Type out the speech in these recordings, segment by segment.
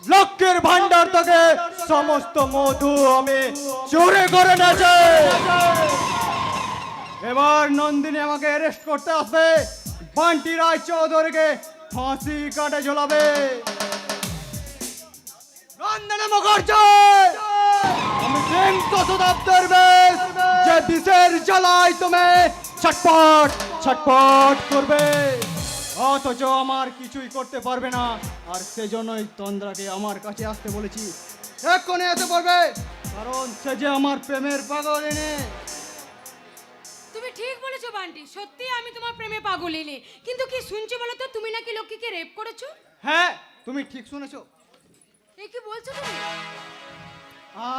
লক্ষ্যের ভান্ডার থেকে সমস্ত মধু আমি চুরি করে নেছে। এবার নন্দিনী আমাকে অ্যারেস্ট করতে আসবে, বান্টি রায় চৌধুরীকে ফাঁসি কাটে ঝোলাবে। নন্দিনী মুখার্জি, আমি বিংশ শতাব্দীর বেশ যে বিষের জ্বালায় তুমি ছটপট ছটপট করবে, অথচ আমার কিছুই করতে পারবে না। আর সেজন্যই তন্দ্রাকে আমার কাছে আসতে বলেছি, এক্ষুনি এসে পড়বে, কারণ সে যে আমার প্রেমের পাগল এনে। তুমি ঠিক বলেছো বান্টি, সত্যি আমি তোমার প্রেমে পাগল এলে। কিন্তু কি শুনছো বলো তো, তুমি নাকি লক্ষ্মীকে রেপ করেছো? হ্যাঁ, তুমি ঠিক শুনেছো, এ কি বলছো তুমি?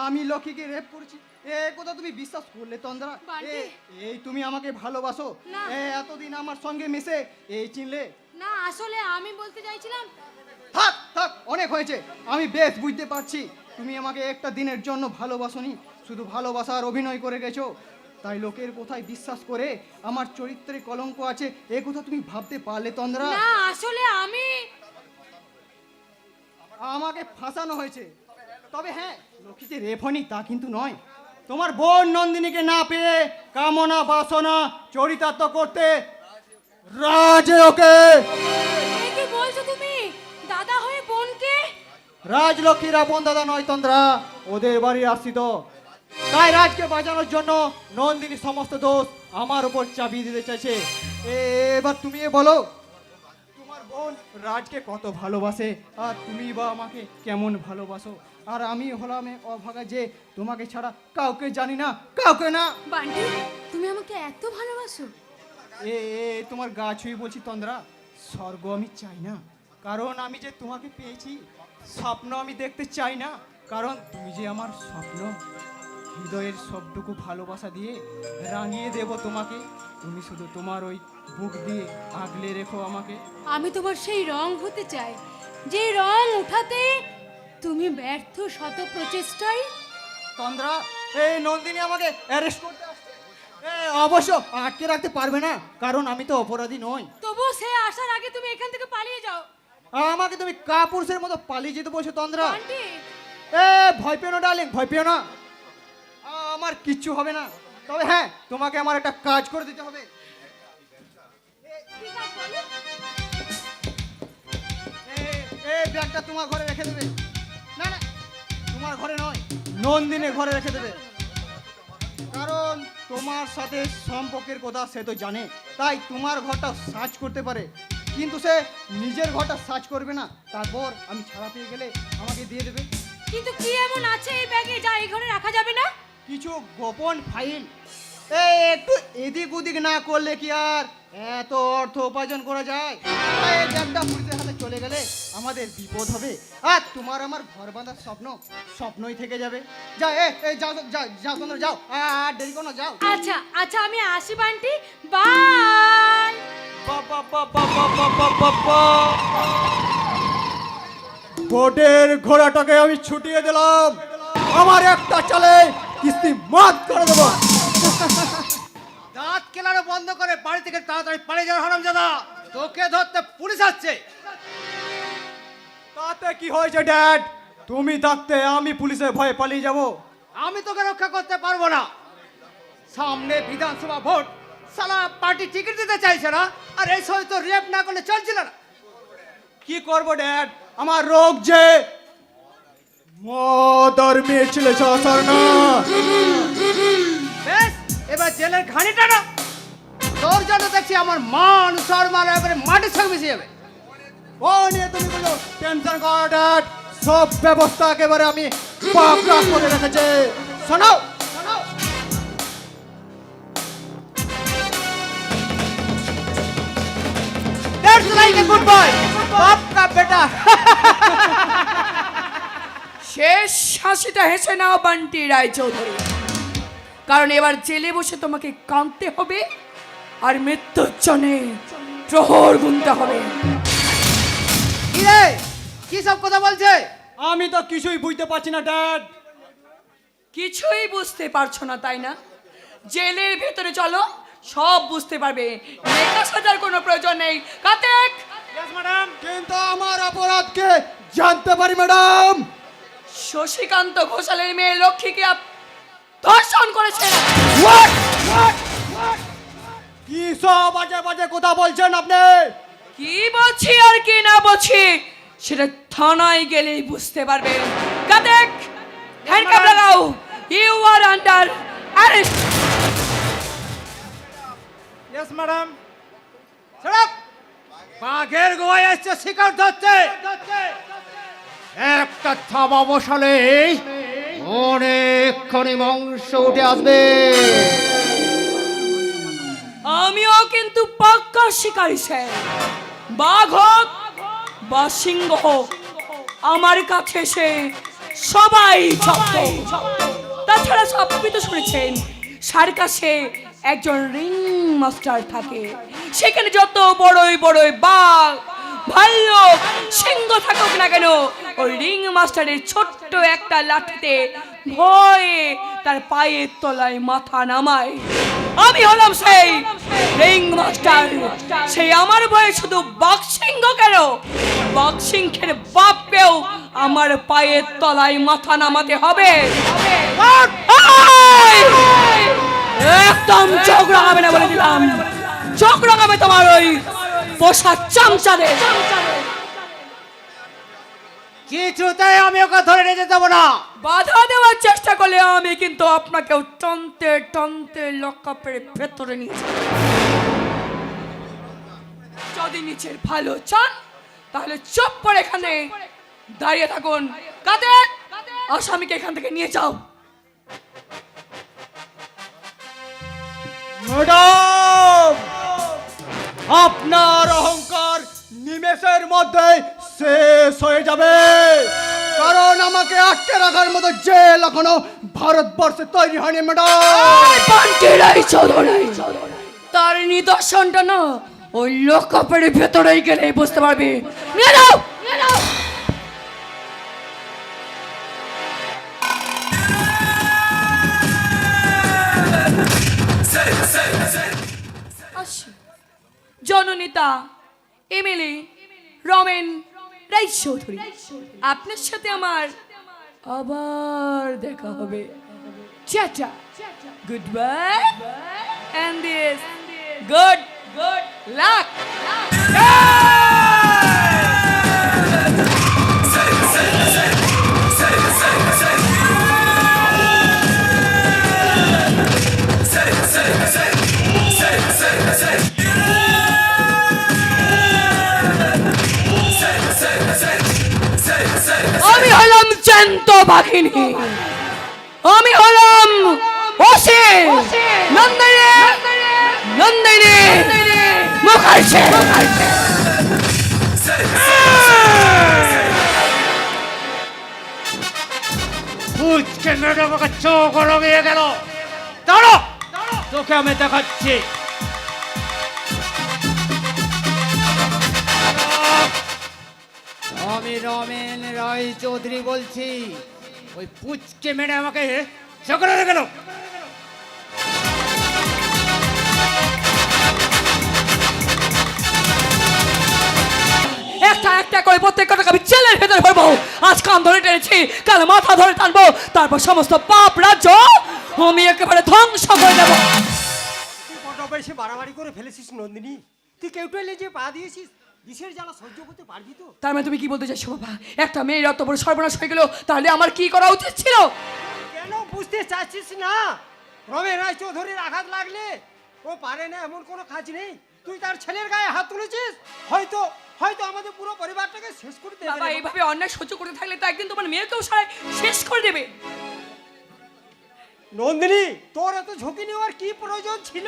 আমি লক্ষ্মীকে রেপ করেছি। এ কথা তুমি বিশ্বাস করলে তন্দ্রা? বান্টি। এই তুমি আমাকে ভালোবাসো, না। এতদিন আমার সঙ্গে মিশে এই চিনলে? না, আসলে আমি বলতে চাইছিলাম। থাক থাক, অনেক হয়েছে। আমি বেশ বুঝতে পারছি তুমি আমাকে একটা দিনের জন্য ভালোবাসোনি, শুধু ভালোবাসার অভিনয় করে গেছো। তাই লোকের কোথায় বিশ্বাস করে আমার চরিত্রে কলঙ্ক আছে এ কথা তুমি ভাবতে পারলে তন্দ্রা? না, আসলে আমি আমাকে ফাঁসানো হয়েছে। তবে হ্যাঁ, লক্ষ্মীতে রেপ হয়নি তা কিন্তু নয়। তোমার বোন নন্দিনীকে না পেয়ে কামনা বাসনা চরিতার্থ করতে রাজে ওকে। এ কি বলছো তুমি? দাদা হয়ে বোনকে? রাজলক্ষ্মীর আপন দাদা নয় তন্দ্রা, ওদের বাড়ির আশ্রিত। তাই রাজকে বাঁচানোর জন্য নন্দিনী সমস্ত দোষ আমার উপর চাপিয়ে দিতে চাইছে। এবার তুমি বলো, তোমার বোন রাজকে কত ভালোবাসে, আর তুমি বা আমাকে কেমন ভালোবাসো? আর আমি হলাম এ অভাগা যে তোমাকে ছাড়া কাউকে জানি না, কাউকে না। বান্টি, তুমি আমাকে এত ভালোবাসো? এ এ, তোমার গা ছুঁয়ে বলছি তন্দ্রা, স্বর্গ আমি চাই না, কারণ আমি যে তোমাকে পেয়েছি। স্বপ্ন আমি দেখতে চাই না, কারণ তুমি যে আমার স্বপ্ন। হৃদয়ের সবটুকু ভালোবাসা দিয়ে রাঙিয়ে দেব তোমাকে, তুমি শুধু তোমার ওই বুক দিয়ে আগলে রেখো আমাকে। আমি তোমার সেই রং হতে চাই, যে রং উঠাতে তুমি ব্যর্থ শত প্রচেষ্টায়। তন্দ্রা, এই নন্দিনী আমাকে অ্যারেস্ট করতে আসছে। অবশ্য আটকে রাখতে পারবে না, কারণ আমি তো অপরাধী নই। তবু সে আসার আগে তুমি এখান থেকে পালিয়ে যাও। আমাকে তুমি কাপুরুষের মতো পালিয়ে যেতে বলছো তন্দ্রা? বান্টি, ভয় পেও না ডার্লিং, ভয় পেও না, আমার কিচ্ছু হবে না। তবে হ্যাঁ, তোমাকে আমার একটা কাজ করে দিতে হবে। কি কাজ বলো? এই ব্যাগটা তোমার ঘরে রেখে দেবে। না না, তোমার ঘরে নয়, নন্দিনীর ঘরে রেখে দেবে, কারণ তোমার সাথে সম্পর্কের কথা সে তো জানে। তাই তোমার ঘরটা সার্চ করতে পারে, কিন্তু সে নিজের ঘরটা সার্চ করবে না। তারপর আমি ছাড়া পেয়ে গেলে আমাকে দিয়ে দেবে। কিন্তু কি এমন আছে এই ব্যাগে যা এই ঘরে রাখা যাবে না? কিছু গোপন ফাইল। একটু এদিক ওদিক না করলে কি আর এত অর্থ উপার্জন করা যায়? তাই এই ব্যাগটা পুলিশের হাতে চলে গেলে আমাদের বিপদ হবে, আর তোমার আমার ঘর বাঁধার স্বপ্ন স্বপ্নই থেকে যাবে। যা যাও যাও যাও, তোমরা যাও, আর দেরি করো না, যাও। আচ্ছা আচ্ছা, আমি আসি বান্টি, বাই। বোটের ঘোড়াটাকে আমি ছুটিয়ে দিলাম, আমার একটা চালে কিস্তি মাত করে দেবো। দাঁত কেলানো বন্ধ করে বাড়ি থেকে তাড়াতাড়ি পালিয়ে যাওয়ার হারামজাদা, তোকে ধরতে পুলিশ আসছে। তাতে কি হয়েছে ড্যাড? তুমি থাকতে আমি পুলিশের ভয়ে পালিয়ে যাব? আমি তোকে রক্ষা করতে পারবো না। সামনে বিধানসভা ভোট, সালা পার্টি টিকিট দিতে চাইছে না, আর এই সময় তো রেপ না করলে চলছিল না। কি করব ড্যাড, আমার রোগ যে মদর মেয়ে ছিল সর না। বেশ, এবার জেলের ঘানিটা না, তোর জন্য দেখছি আমার মান সম্মান এবারে মাটির সঙ্গে মিশে যাবে। ও নিয়ে তুমি বলো টেনশন করো ড্যাড, সব ব্যবস্থা একেবারে আমি পাকা করে রেখেছি। শোনো শোনো, That's like a good boy, বাপ কা বেটা। শেষ হাসিটা হেসে নাও বান্টি রায়চৌধুরী, কারণ এবার জেলে বসে তোমাকে কাঁদতে হবে আর মৃত্যুর জন্যে প্রহর গুনতে হবে। কি রে, কি সব কথা বলছে? আমি তো কিছুই বুঝতে পারছি না ড্যাড। কিছুই বুঝতে পারছো না তাই না? জেলের ভেতরে চলো, সব বুঝতে পারবে। নেতা সাজার কোনো প্রয়োজন নেই। কার্তিক, কিন্তু আমার অপরাধকে জানতে পারি ম্যাডাম? শশীকান্ত ঘোষালের মেয়ে লক্ষ্মীকে ধর্ষণ করেছেন। কি সব বাজে বাজে কথা বলছেন আপনি? কি বলছি আর কি না বলছি সেটা থানায় গেলেই বুঝতে পারবেন। কাদেক হ্যান্ডকাপ লাগাও, you are under arrest. Yes madam. সড়ক বাঘের গোয়ায় এসছে, শিকার ধরছে। একটা থাবা বসালে অনেকখানি মাংস উঠে আসবে। আমিও কিন্তু পাক্কা শিকারী স্যার। বাঘ হোক বা সিংহ হোক, আমার কাছে এসে সবাই জব্দ। তাছাড়া আপনি তো শুনেছেন সার্কাসে একজন রিং মাস্টার থাকে। সেখানে যত বড়ই বড়ই বাঘ, ভাল্লুক, সিংহ থাকুক না কেন, ওই রিং মাস্টারের ছোট্ট একটা লাঠিতে ভয়ে তার পায়ের তলায় মাথা নামায়। আমি হলাম সেই রিং মাস্টার। সেই আমার ভয়ে শুধু বাঘ সিংহ কেন, বাঘ সিংহের বাপকেও আমার পায়ের তলায় মাথা নামাতে হবে। একদম চোখ রাঙাবে না বলে দিলাম। চোখ রাঙাবে তোমার ওই পোষা চামচাদের। কিছুতেই আমি ওকে ধরে নিয়ে যেতে দেবো না। বাধা দেওয়ার চেষ্টা করলে আমি কিন্তু আপনাকেও টানতে টানতে লকআপের ভেতরে নিয়ে যাব। যদি নিচের ভালো চান তাহলে চুপ করে এখানে দাঁড়িয়ে থাকুন। কাদের আসামিকে এখান থেকে নিয়ে যাও। ম্যাডাম, আপনার অহংকার নিমেষের মধ্যে শেষ হয়ে যাবে, কারণ আমাকে আটকে রাখার মতো জেল এখনো ভারতবর্ষে তৈরি হয়নি ম্যাডাম। তার নিদর্শনটা না ওই লকআপের ভেতরেই গেলে বুঝতে পারবি। নিয়ে যাও, নিয়ে যাও। জননেতা এমএলএ রমেন রায়চৌধুরী, আপনার সাথে আমার আবার দেখা হবে। Tata, good bye, and this good luck. আমি হলাম জ্যান্ত বাঘিনী, আমি হলাম ওসি নন্দিনী মুখার্জি। বুঝকে ম্যাডাম ওকে চোখ রঙিয়ে গেল। দাঁড়ো, তোকে আমি দেখাচ্ছি। আমি রমেন রায় চৌধুরী বলছি। ওই পুচকে মেরে আমাকে চোখ রঙে গেল। একটা একটা করে প্রত্যেকটাকে আমি জেলের ভেতরে ভরবো। আজ কান ধরে টেনেছি, কাল মাথা ধরে টানবো, তারপর সমস্ত পাপ রাজ্য আমি একেবারে ধ্বংস করে দেবো। তুই বড় বেশি বাড়াবাড়ি করে ফেলেছিস নন্দিনী। তুই কেউটাইলে যে পা দিয়েছিস, বিষের জ্বালা সহ্য করতে পারবি তো? তার মানে তুমি কি বলতে চাইছো বাবা? একটা মেয়ের এত বড় সর্বনাশ হয়ে গেল, তাহলে আমার কি করা উচিত ছিল? কেন বুঝতে চাচ্ছিস না? রমেন রায় চৌধুরীর আঘাত লাগলে ও পারে না এমন কোনো কাজ নেই। তুই তার ছেলের গায়ে হাত তুলেছিস, হয়তো হয়তো আমাদের পুরো পরিবারটাকে শেষ করে দেবে। বাবা এইভাবে অন্যায় সহ্য করতে থাকলে তো একদিন তোমার মেয়েকেও সারা শেষ করে দেবে। নন্দিনী, তোর এত ঝুঁকি নেওয়ার কি প্রয়োজন ছিল?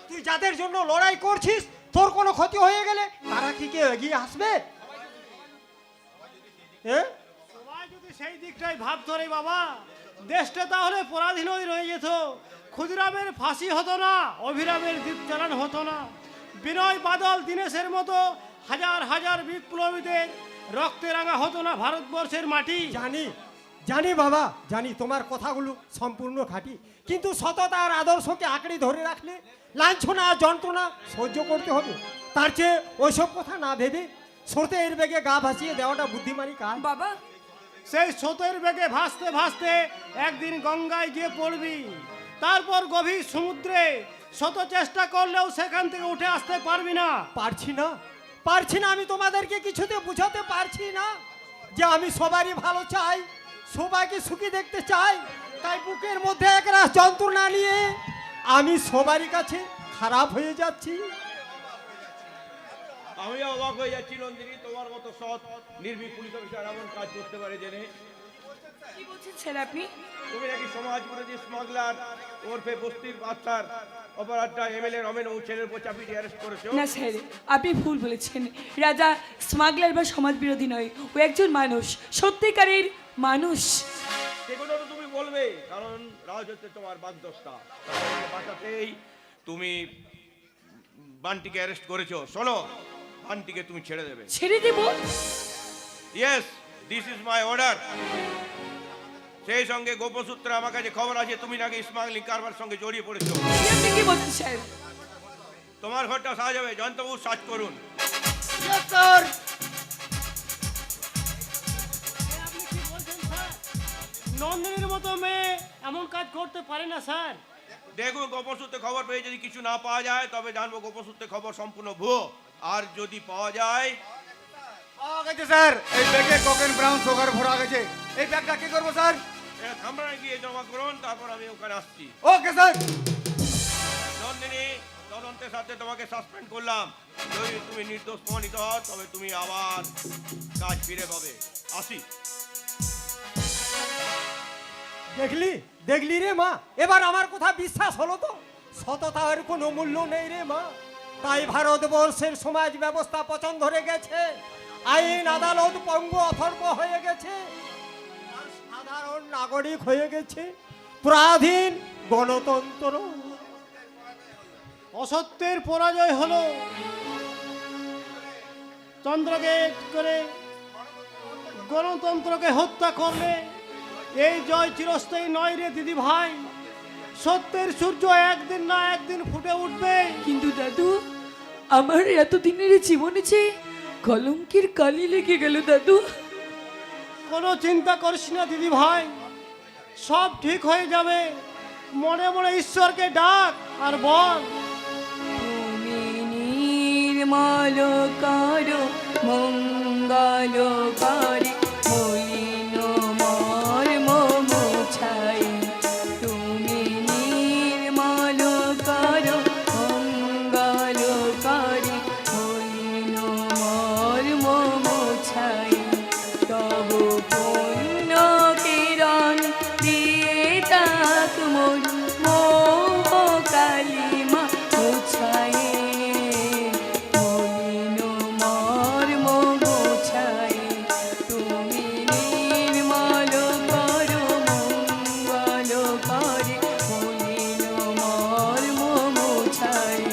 তুই যাদের জন্য লড়াই করছিস, তোর কোনো ক্ষতি হয়ে গেলে তারা কি কেউ এগিয়ে আসবে? সবাই যদি সেই দিকটাই ভাবতো রে বাবা, দেশটা তাহলে পরাধীন রয়ে যেত। ক্ষুদিরামের ফাঁসি হতো না, অভিরামের দ্বীপ চালান হতো না, বিনয় বাদল দীনেশের মতো হাজার হাজার বিপ্লবীদের রক্তে রাঙা হতো না ভারতবর্ষের মাটি। জানি জানি বাবা, জানি তোমার কথাগুলো সম্পূর্ণ খাঁটি, কিন্তু সততা আর আদর্শকে আঁকড়ে ধরে রাখলে লাঞ্ছনা আর যন্ত্রণা সহ্য করতে হবে। তার চেয়ে ওইসব কথা না ভেবে স্রোতের বেগে গা ভাসিয়ে দেওয়াটা বুদ্ধিমানী কাজ। বাবা সেই স্রোতের বেগে ভাসতে ভাসতে একদিন গঙ্গায় গিয়ে পড়বি, তারপর গভীর সমুদ্রে শত চেষ্টা করলেও সেখান থেকে উঠে আসতে পারবি না। পারছি না, পারছি না, আমি তোমাদেরকে কিছুতে বুঝাতে পারছি না যে আমি সবারই ভালো চাই, সবাইকে সুখী দেখতে চাই। তাই বুকের মধ্যে একরাশ যন্ত্রণা নিয়ে আমি সবারই কাছে খারাপ হয়ে যাচ্ছি। আমি অবাক হয়ে যাচ্ছি নন্দিনী, তোমার মতো সৎ নির্ভীক পুলিশ অফিসার এমন কাজ করতে পারে জেনে। কি বলছেন স্যার আপনি? তুমি নাকি সমাজ বিরোধী স্মাগলার ওরফে বস্তির বাচ্চার অপরাধটা এমএলএ রমেন ও ছেলের উপর চাপিয়ে অ্যারেস্ট করেছো। না স্যার, আপনি ভুল বলেছেন। রাজা স্মাগলার বা সমাজ বিরোধী নয়, ও একজন মানুষ, সত্যিকারের মানুষ। সেগুলো তো তুমি বলবে, কারণ রাজ হচ্ছে তোমার বাগদস্তা। তাকে বাঁচাতেই তুমি বান্টিকে অ্যারেস্ট করেছো। শোনো, বান্টিকে তুমি ছেড়ে দেবে। ছেড়ে দেব? Yes, this is my order. সেই সঙ্গে গোপন সূত্রে আমার কাছে খবর আছে তুমি নাকি স্মাগলিং কারবার সঙ্গে জড়িয়ে পড়েছো। আপনি কি বলছেন স্যার? তোমার ঘরটা সাজ হবে, জয়ন্তবাবু সার্চ করুন। নন্দিনীর মতো মেয়ে এমন কাজ করতে পারে না স্যার। দেখুন, গোপন সূত্রে খবর পেয়ে যদি কিছু না পাওয়া যায় তবে জানবো গোপন সূত্রে খবর সম্পূর্ণ ভুয়ো। আর যদি পাওয়া যায়, পাওয়া গেছে স্যার, এই ব্যাগে কোকেন ব্রাউন সুগার ভরা গেছে। এই ব্যাগটা কি করবো স্যার? এটা থামরায় গিয়ে জমা করুন, তারপর আমি ওখানে আসছি। Okay sir. নন্দিনী, তদন্তের সাথে তোমাকে সাসপেন্ড করলাম। যদি তুমি নির্দোষ প্রমাণিত হও তবে তুমি আবার কাজ ফিরে পাবে। আসি। দেখলি, দেখলি রে মা, এবার আমার কথা বিশ্বাস হলো তো? সততার কোনো মূল্য নেই রে মা। তাই ভারতবর্ষের সমাজ ব্যবস্থা পছন্দ ধরে গেছে, আইন আদালত পঙ্গু অথর্ব হয়ে গেছে, আর সাধারণ নাগরিক হয়ে গেছে পরাধীন গণতন্ত্র। অসত্যের পরাজয় হলো। চন্দ্রগেট করে গণতন্ত্রকে হত্যা করলে এই জয় চিরস্থায়ী নয় রে দিদি ভাই। সত্যের সূর্য একদিন না একদিন ফুটে উঠবে। কিন্তু দাদু, আমার এতদিনের জীবনে যে কলঙ্কের কালি লেগে গেল দাদু। কোনো চিন্তা করিস না দিদি ভাই, সব ঠিক হয়ে যাবে। মনে মনে ঈশ্বরকে ডাক আর বল, তুমি নির্মল করো মঙ্গলকারী মলিন মর্ম মোছাই। তুমি নির্মল করো মঙ্গলকারী মলিন মর্ম মোছাই। তব পুণ্য কিরণ দিয়ে তাক মোর মোহ কালিমা মোছাই। মলিন মর্ম মোছাই। তুমি নির্মল করো মঙ্গলকারী মলিন মর্ম মোছাই।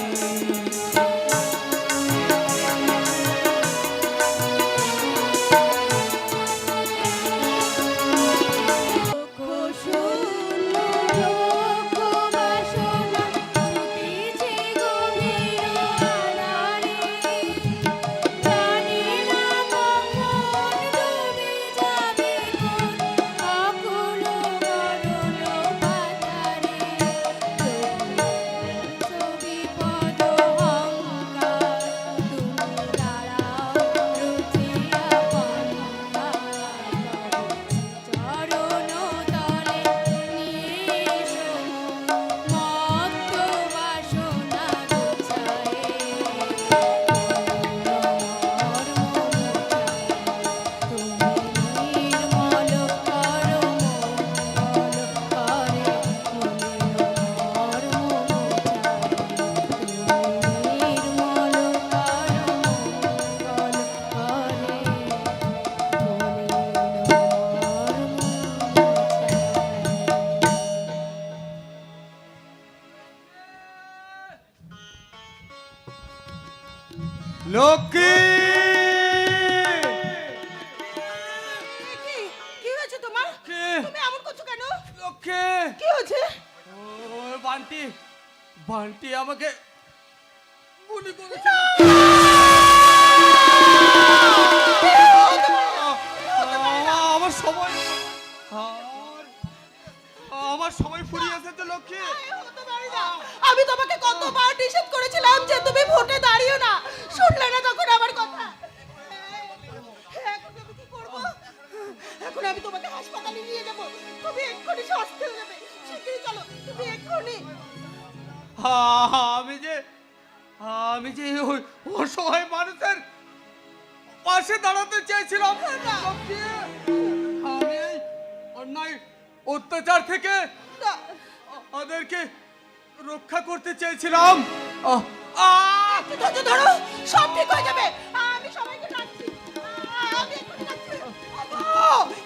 লক্ষ্মী, কি হয়েছে তোমার? তুমি এমন করছো কেন? লক্ষ্মী। কি হয়েছে? ও বান্টি, বান্টি আমাকে গুলি করেছে। আমার সময় আমার সময় ফুরিয়ে এসেছে লক্ষ্মী। আমি তোমাকে কতবার নিষেধ করেছিলাম যে তুমি ভোটে দাঁড়িও না, শুনলে না তখন আমার কথা। এখন আমি কি করব? এখন আমি তোমাকে হাসপাতালে নিয়ে যাব, তুমি এক্ষুনি সুস্থ হয়ে যাবে। শিগগিরই চলো, তুমি এক্ষুনি। আমি যে ওই অসহায় মানুষের পাশে দাঁড়াতে চেয়েছিলাম লক্ষ্মী। আমি এই অন্যায় অত্যাচার থেকে ওদেরকে রক্ষা করতে চেয়েছিলাম। একটু ধৈর্য ধরো, সব ঠিক হয়ে যাবে। আমি সবাইকে ডাকছি, আমি এক্ষুনি ডাকছি।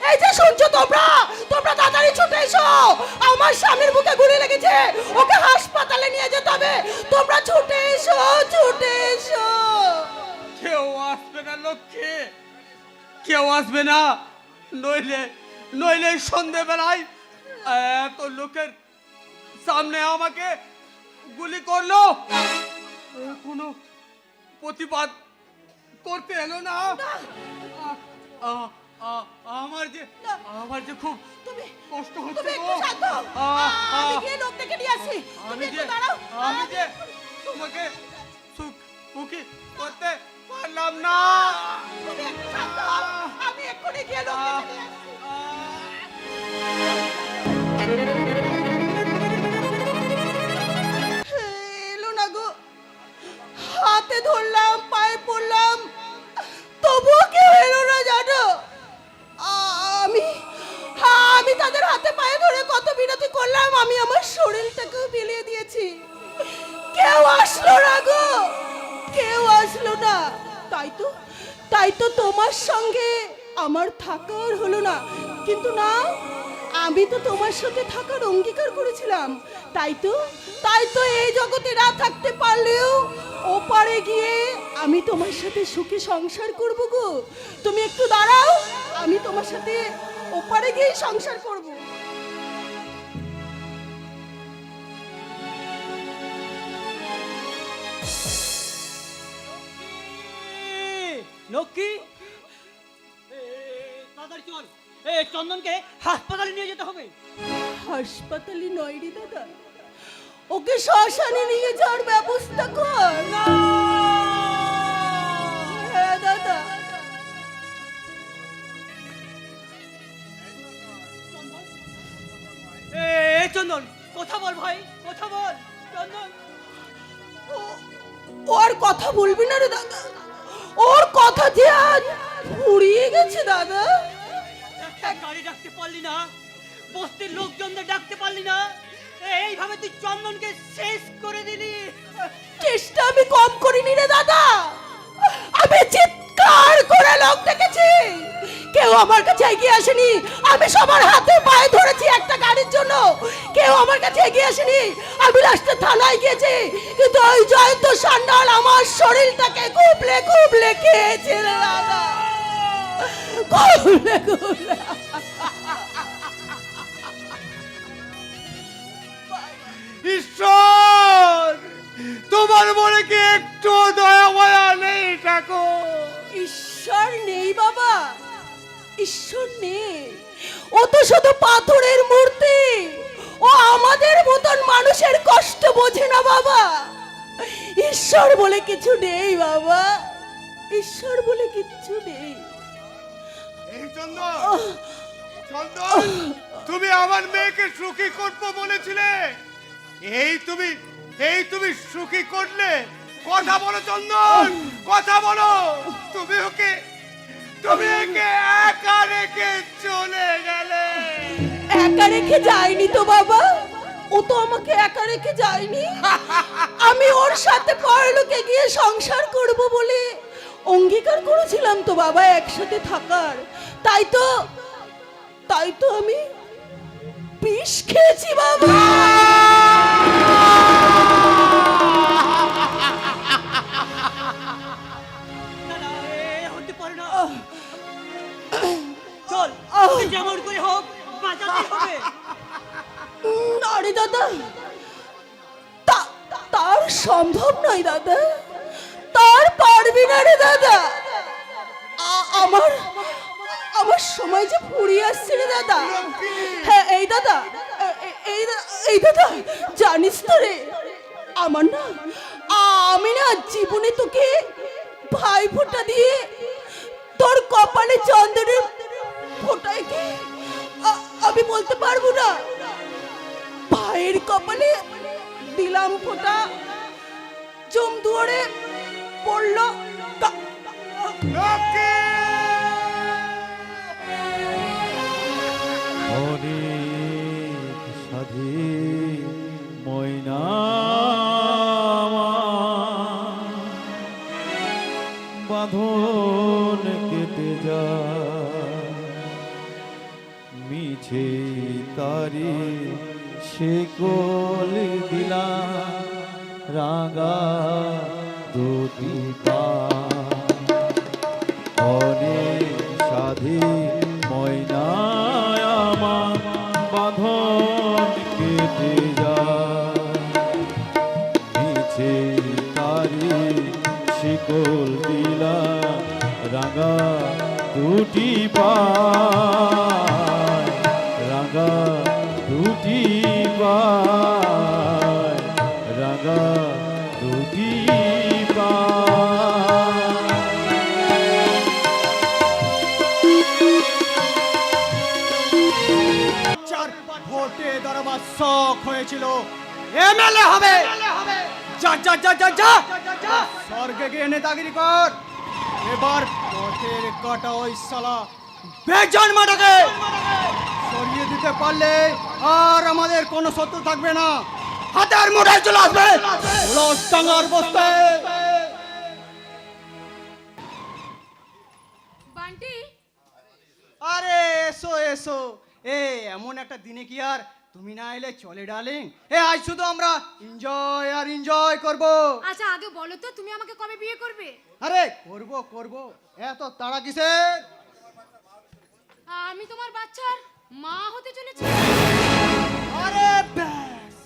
এই যে শুনছো তোমরা, তোমরা তাড়াতাড়ি ছুটে এসো। আমার স্বামীর বুকে গুলি লেগেছে, ওকে হাসপাতালে নিয়ে যেতে হবে। তোমরা ছুটে এসো, ছুটে এসো। কেউ আসবে না লক্ষ্মী, কেউ আসবে না। নইলে সন্ধেবেলায় এত লোকের সামনে আমাকে গুলি করলো, কোনো প্রতিবাদ করতে এলো না। আমার যে খুব তুমি কষ্ট তুমি হচ্ছে একটু শান্ত হও। আমি গিয়ে লোক ডেকে নিয়ে আসি। তুমি একটু দাঁড়াও। আমি যে তোমাকে সুখী করতে পারলাম না। তুমি একটু শান্ত হও। আমি এক্ষুনি গিয়ে লোক ডেকে নিয়ে আসি। এলো না গো, হাতে ধরলাম, পায়ে পড়লাম, তবুও কেউ এলো না জানো। আমি তাদের হাতে পায়ে ধরে কত বিনতি করলাম, আমি আমার শরীরটাকেও বিলিয়ে দিয়েছি, কেউ আসলো না গো, কেউ আসলো না। তাই তো তোমার সঙ্গে আমার থাকার হলো না। কিন্তু না, আমি তো তোমার সাথে থাকার অঙ্গীকার করেছিলাম। তাই তো এই জগতে না থাকতে পারলেও ওপারে গিয়ে আমি তোমার সাথে সুখে সংসার করব গো। তুমি একটু দাঁড়াও, আমি তোমার সাথে ওপারে গিয়ে সংসার করব। লক্ষ্মী, তাড়াতাড়ি চল, চন্দনকে হাসপাতালে নিয়ে যেতে হবে। হাসপাতালে নয় রে দাদা, ওকে শ্মশানে নিয়ে যাওয়ার ব্যবস্থা কর। হ্যাঁ দাদা। চন্দন, কথা বল ভাই, কথা বল চন্দন। ওর কথা বলবি না রে দাদা, ওর কথা যে আজ ফুরিয়ে গেছে দাদা। একটা গাড়ি ডাকতে পারলি না, বস্তির লোকজনদের ডাকতে পারলি না, এইভাবে তুই চন্দনকে শেষ করে দিলি। চেষ্টা আমি কম করিনি রে দাদা, আমি চিৎকার করে লোক ডেকেছি, কেউ আমার কাছে এগিয়ে আসেনি। আমি সবার হাতে পায়ে ধরেছি একটা গাড়ির জন্য, কেউ আমার কাছে এগিয়ে আসেনি। আমি লাস্টে থানায় গিয়েছি, কিন্তু ওই জয়ন্ত সান্যাল আমার শরীরটাকে কুবলে খেয়েছে রে দাদা, কুবলে। ঈশ্বর, তোমার মনে কি একটু দয়া মায়া নেই ঠাকুর? ঈশ্বর নেই বাবা, ঈশ্বর নেই। ও তো শুধু পাথরের মূর্তি, ও আমাদের মতন মানুষের কষ্ট বোঝে না বাবা। ঈশ্বর বলে কিছু নেই বাবা, ঈশ্বর বলে কিছু নেই। এই চন্দন, তুমি আমার মেয়েকে সুখী করবো বলেছিলে, এই তুমি সুখী করলে? কথা বলো চন্দন, কথা বলো। তুমি একে একা রেখে চলে গেলে। একা রেখে যায়নি তো বাবা, ও তো আমাকে একা রেখে যায়নি। আমি ওর সাথে পরলোকে গিয়ে সংসার করব বলে অঙ্গীকার করেছিলাম তো বাবা একসাথে থাকার। তাই তো আমি বিষ খেয়েছি বাবা। হতে পারে না, চল যেমন করে হোক বাঁচাতে হবে। না রে দাদা, তার সম্ভব নয় দাদা, তার পারবি না রে দাদা। আমার সময় যে ফুরিয়ে আসছে রে দাদা। হ্যাঁ এই দাদা, এই দাদা, জানিস তো রে আমার না, আমি না জীবনে তোকে ভাই ফোঁটা দিয়ে তোর কপালে চন্দনের ফোঁটায় কি আমি বলতে পারবো না। ভাইয়ের কপালে দিলাম ফোঁটা, জম দুয়ারে পড়লো। অনেক সাধে ময়না বাঁধন কেটে যা মিছে তারি সে কোল দিলা রাঙা দুটি পা অনেক সাধে ময়না আমার বাঁধন কেটে যা মিছে তারি শিকল দিলা রাঙা দুটি পায় রাঙা দুটি পায় রাঙা দুটি পায়। চার ভোটে দরবার শখ হয়েছিল এমএলএ হবে। যা যা যা যা যা স্বর্গে গিয়ে নেতাগিরি কর। এবার পথের কাটা ওই শালা বেজান মাটাকে সরিয়ে দিতে পারলে আর আমাদের কোনো শত্রু থাকবে না। হাতের মুঠায় চলে আসবে ডাঙার বস্তে। বান্টি, আরে এসো এসো, এ এমন একটা দিনে কি আর তুমি না এলে চলে ডার্লিং? এ আজ শুধু আমরা এনজয় আর এনজয় করব। আচ্ছা আগে বলো তো তুমি আমাকে কবে বিয়ে করবে? আরে করব করব, এত তাড়া কিসের? আমি তোমার বাচ্চার মা হতে চলেছি। আরে ব্যাস,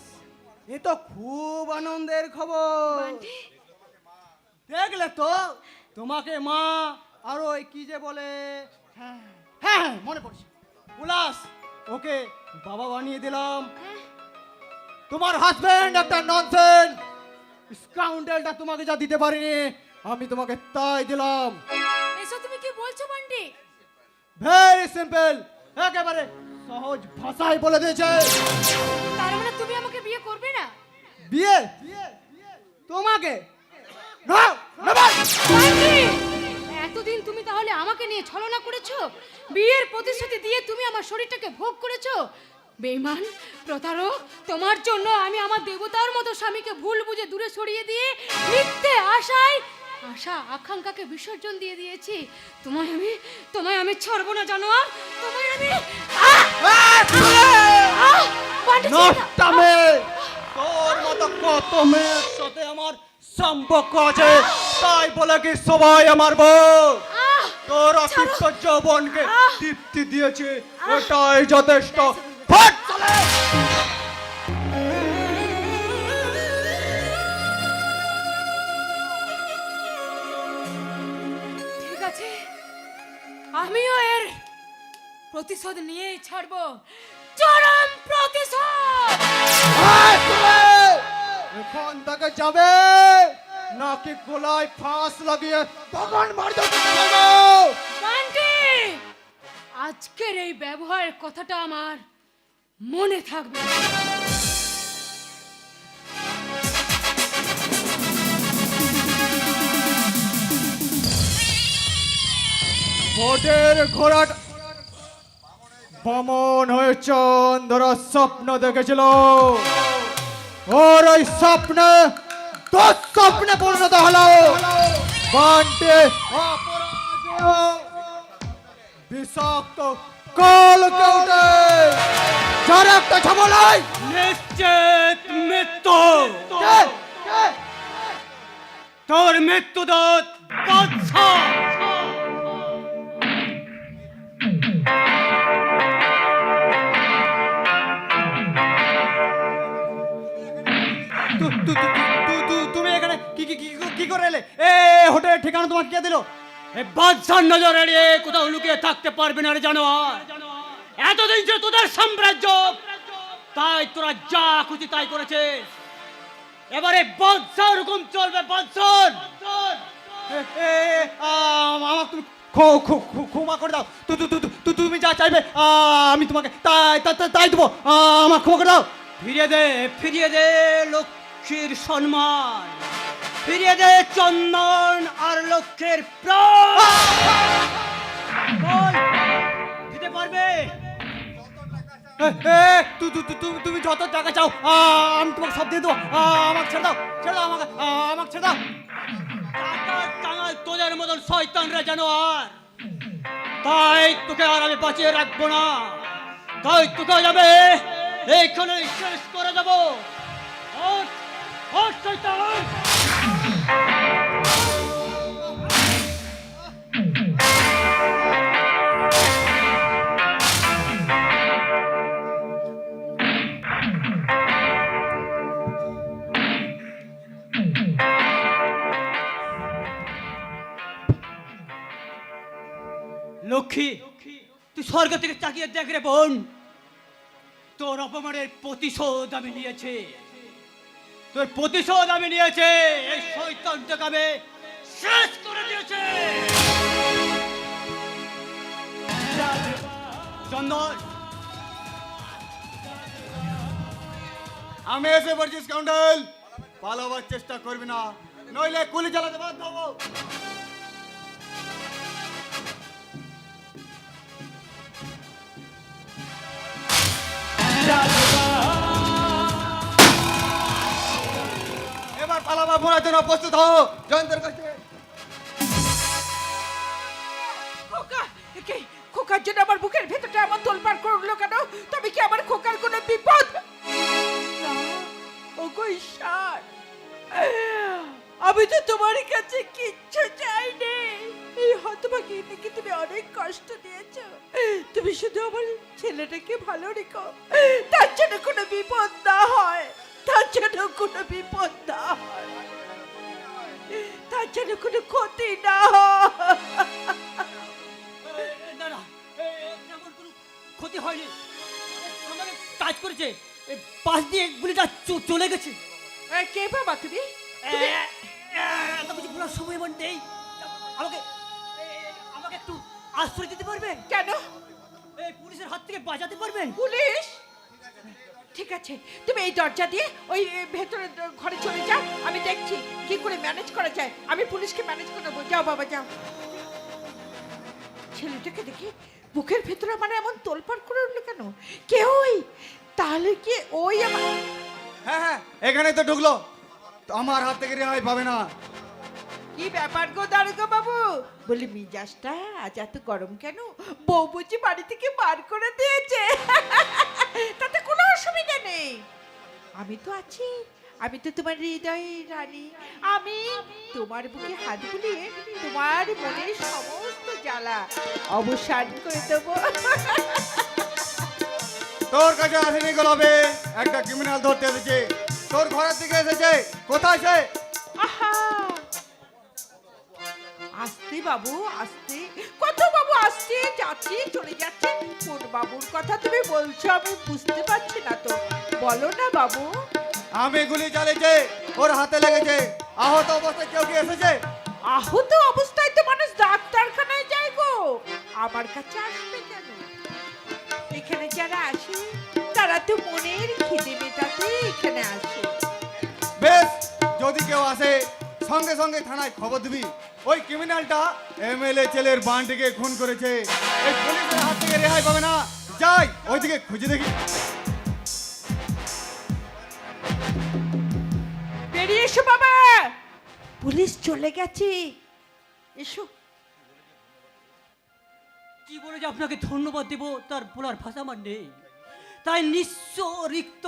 এ তো খুব আনন্দের খবর। বান্টি, দেখলে তো তোমাকে মা আর ওই কি যে বলে, হ্যাঁ হ্যাঁ মনে পড়ছে, উলাস, ওকে বাবা বানিয়ে দিলাম। তোমার হাজবেন্ড একটা ননসেন্স স্কাউন্ডেলটা তোমাকে যা দিতে পারিনি আমি তোমাকে তাই দিলাম। এসব তুমি কি বলছো বান্টি? ভেরি সিম্পল, একেবারে সহজ ভাষায় বলে দিয়েছে। তার মানে তুমি আমাকে বিয়ে করবে না? বিয়ে তোমাকে না না বাস। বান্টি, এতদিন তুমি তাহলে আমাকে নিয়ে ছলনা করেছো, বিয়ের প্রতিশ্রুতি দিয়ে তুমি আমার শরীরটাকে ভোগ করেছো। বেঈমান, প্রতারক, তোমার জন্য আমি আমার দেবতার মতো স্বামীকে ভুল বুঝে দূরে সরিয়ে দিয়ে মিথ্যে আশা আকাঙ্ক্ষাকে বিসর্জন দিয়ে দিয়েছি। তোমায় আমি ছাড়বো না জানোয়ার, তোমায় আমি বান্টি, ছেড়ে দাও। নষ্টামে তোর মতো কত মেয়ের সাথে আমার সম্পর্ক আছে, তাই বলে কি সবাই আমার বউ? তোর অতিরিক্ত যৌবনকে তৃপ্তি দিয়েছে, ওটাই যথেষ্ট। ফট চলে। ঠিক আছে, আমিও এর প্রতিশোধ নিয়েই ছাড়বো, চরম প্রতিশোধ। এখন তাকে যাবে নাকি গলায় ফাঁস লাগিয়ে তখন মারতে হবে? বান্টি, আজকের এই ব্যবহারের কথাটা আমার মনে থাকবে। ভোটের ঘোড়াটা বামন হয়ে চন্দ্র স্বপ্ন দেখেছিল, ওর ওই স্বপ্নে দুঃস্বপ্নে পরিণত হলো। বান্টি অপরাজেয় বিষাক্ত কলকে উঠে যার একটা ঝামেলায় নিশ্চিত মৃত্যু। তোর মৃত্যুদূত বাদশা। তুমি এখানে কি কি কি কি করে এলে? এ হোটেলের ঠিকানা তোমাকে কে দিল? এই বাদশার নজর এড়িয়ে কোথাও লুকিয়ে থাকতে পারবে না রে জানোয়ার। এতদিন যে তোদের সাম্রাজ্য, তাই তোরা যা খুশি তাই করেছিস। এবারে বাদশার হুকুম চলবে, বাদশার। আমার তুমি ক্ষমা করে দাও। তুমি যা চাইবে আমি তোমাকে তাই দেবো। আমার ক্ষমা করে দাও। ফিরিয়ে দে লক্ষ্মীর সম্মান, ফিরিয়ে দে চন্দন আর লক্ষ্যের প্রাণ। বল, দিতে পারবে? তুমি যত টাকা চাও আমি তোমাকে সব দিয়ে দেবো। আমাকে ছেড়ে দাও, ছেড়ে দাও, আমাকে ছেড়ে দাও। টাকার টাঙাল তোদের মতন শয়তানরা জানোয়ার, তাই তোকে আর আমি বাঁচিয়ে রাখবো না। তাই তোকে যাবে এইখানে শেষ করে দেবো। ওঠ, ওঠ শয়তান। লক্ষ্মী, তুই স্বর্গ থেকে তাকিয়ে দেখ রে বোন, তোর অপমানের প্রতিশোধ আমি নিয়েছি। তোর প্রতিশোধ আমি নিয়েছে। এই শয়তানটাকে আমি শেষ করে দিয়েছে। চন্দন, আমি এসে পড়ছি স্কাউন্ডাল। পালাবার চেষ্টা করবি না, নইলে গুলি চালাতে বাধ্য হবো। এবার পালাবার মোড়ার জন্য প্রস্তুত হও। জয়ন্তের কাছে খোকা, একে খোকার জন্য আমার বুকের ভেতরটা এমন তোলপাড় করলো কেন? তবে কি আমার খোকার কোনো বিপদ? ওগো ঈশ্বর, আমি তো তোমার কাছে কিচ্ছু চাইনি। এই হতভাগী থেকে তুমি অনেক কষ্ট দিয়েছো। তুমি শুধু আমার ছেলেটাকে ভালো রেখো, তার জন্য কোনো বিপদ না হয়, তার জন্য কোনো বিপদ না হয়, তার জন্য কোনো ক্ষতি না হয়। না না, এমন কোনো ক্ষতি হয়নি। আমাকে কাজ করেছে, এই পাশ দিয়ে গুলিটা চলে গেছে। কে বাবা তুমি? এত কিছু বলার সময় আমার নেই। আমাকে আমাকে একটু আশ্রয় দিতে পারবেন? কেন? এই পুলিশের হাত থেকে বাঁচাতে পারবেন? পুলিশ? ঠিক আছে, তুমি এই দরজা দিয়ে ওই ভেতরের ঘরে চলে যাও, আমি দেখছি কি করে ম্যানেজ করা যায়। আমি পুলিশকে ম্যানেজ করে দেবো। যাও বাবা, যাও। ছেলেটাকে দেখি বুকের ভেতরে মানে এমন তোলপাড় করে উঠলো কেন? কে ওই? তাহলে কি ওই আমার? হ্যাঁ হ্যাঁ, এখানে তো ঢুকলো। তো আমার হাত থেকে রেহাই পাবে না। কি ব্যাপার গো দারোগা বাবু? বলি মিজাজটা আজ এত গরম কেন? বউ বুঝি বাড়ি থেকে বার করে দিয়েছে? তাতে কোনো অসুবিধা নেই, আমি তো আছি। আমি তো তোমার হৃদয়ের রানী। আমি তোমার বুকে হাত বুলিয়ে তোমার মনের সমস্ত জ্বালা অবসান করে দেবো। তোর কাছে আসেনি গোলাপে, একটা ক্রিমিনাল ধরতে এসেছে। তোর ঘরের দিকে এসেছে। কোথায় সে? আহা, আসতে বাবু, আসতে। কত বাবু আসছে যাচ্ছে চলে যাচ্ছে। কোন বাবুর কথা তুমি বলছো আমি বুঝতে পারছি না তো। বলো না বাবু। আমি গুলি চালিয়েছে, ওর হাতে লেগেছে। আহত অবস্থায় কেউ কি এসেছে? আহত অবস্থায় তো মানুষ ডাক্তারখানায় যায় গো, আমার কাছে আসবে কেন? এখানে যারা আসে তারা তো মনের খিদে মেটাতে এখানে আসে। বেশ, যদি কেউ আসে সঙ্গে সঙ্গে থানায় খবর দিবি। ওই ক্রিমিনালটা এমএলএ ছেলের বান্টিকে খুন করেছে। এই পুলিশের হাত থেকে রেহাই পাবে না। যাই ওইদিকে খুঁজে দেখি। বেরিয়ে এসো বাবা, পুলিশ চলে গেছে। এসো। কি বলে যে আপনাকে ধন্যবাদ দেব তার বলার ভাষা আমার নেই। তাই নিঃস্ব রিক্ত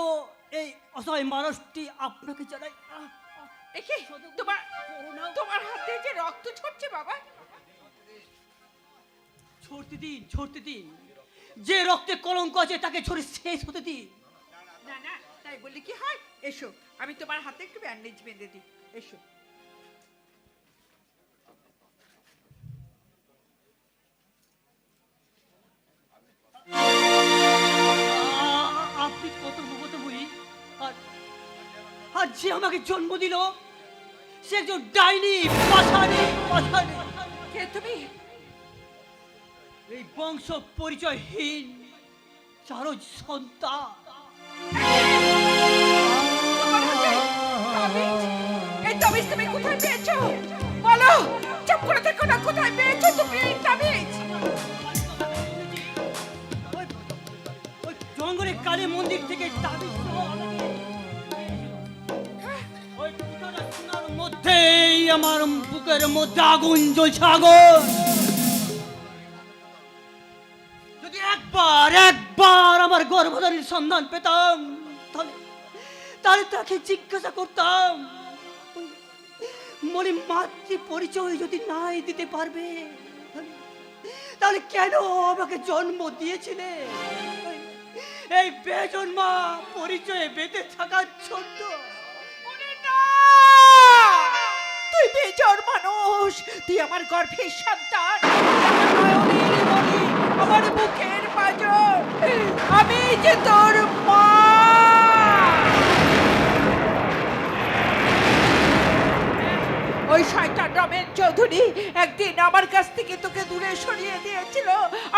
এই অসহায় মানুষটি আপনাকে জানাই। একে তোমার তোমার হাতে যে রক্ত ঝরছে বাবা। ছড়তে দিন। যে রক্তে কলঙ্ক আছে তাকে ঝরে শেষ হতে দিন। না না, তাই বলি কি হয়? এসো, আমি তোমার হাতে একটু ব্যান্ডেজ বেঁধে দিই। এসো। যে আমাকে জন্ম দিল সে একজন ডাইনি, পাষাণী, পাষাণী। কে তুমি? এই বংশ পরিচয়হীন চারজ সন্তান। এই তাবিজ তুমি কোথায় পেয়েছো? বলো, চুপ করে থেকো না, কোথায় পেয়েছো তুমি এই তাবিজ? ওই জঙ্গলে কালী মন্দির থেকে তাবিজ সহ আমাকে ওই দুটোটা সোনার মধ্যেই আমার বুকের মধ্যে আগুন জ্বলছে, আগুন। যদি একবার আমার গর্ভধারীর সন্ধান পেতাম তাহলে তাকে জিজ্ঞাসা করতাম, মনে মাতৃ পরিচয় যদি নাই দিতে পারবে তাহলে কেন আমাকে জন্ম দিয়েছিলে এই বেজন্মা পরিচয়ে বেঁধে থাকার জন্য? তুই বেজর মানুষ, তুই আমার গর্ভের সন্তান, আমার নয়নের মণি, আমার বুকের পাঁজর, আমি যে তোর মা। ওই শয়তান রমেন চৌধুরী একদিন আমার কাছ থেকে তোকে দূরে সরিয়ে দিয়েছিল,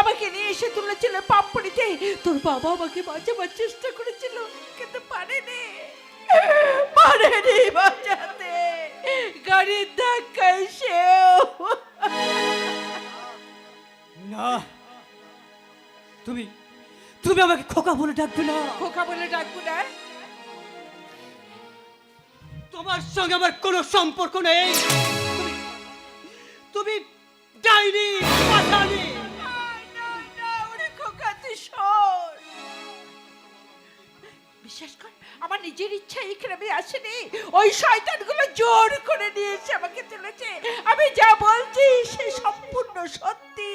আমাকে নিয়ে এসে তুলেছিল পাম্পুড়িতে। তোর বাবা আমাকে বাঁচাবার চেষ্টা করেছিল কিন্তু পারেনি বাঁচাতে, গাড়ির ধাক্কায় সেও। না, তুমি তুমি আমাকে খোকা বলে ডাকবে না। খোকা বলে ডাকবো না? তোমার সঙ্গে আমার কোনো সম্পর্ক নেই। তুমি ডাইনি, পাষাণী। খোকা তুই শোন, বিশ্বাস কর আমার নিজের ইচ্ছা এখানে আমি আসিনি, ওই শয়তানগুলো জোর করে নিয়ে এসে আমাকে তুলেছে। আমি যা বলছি সে সম্পূর্ণ সত্যি।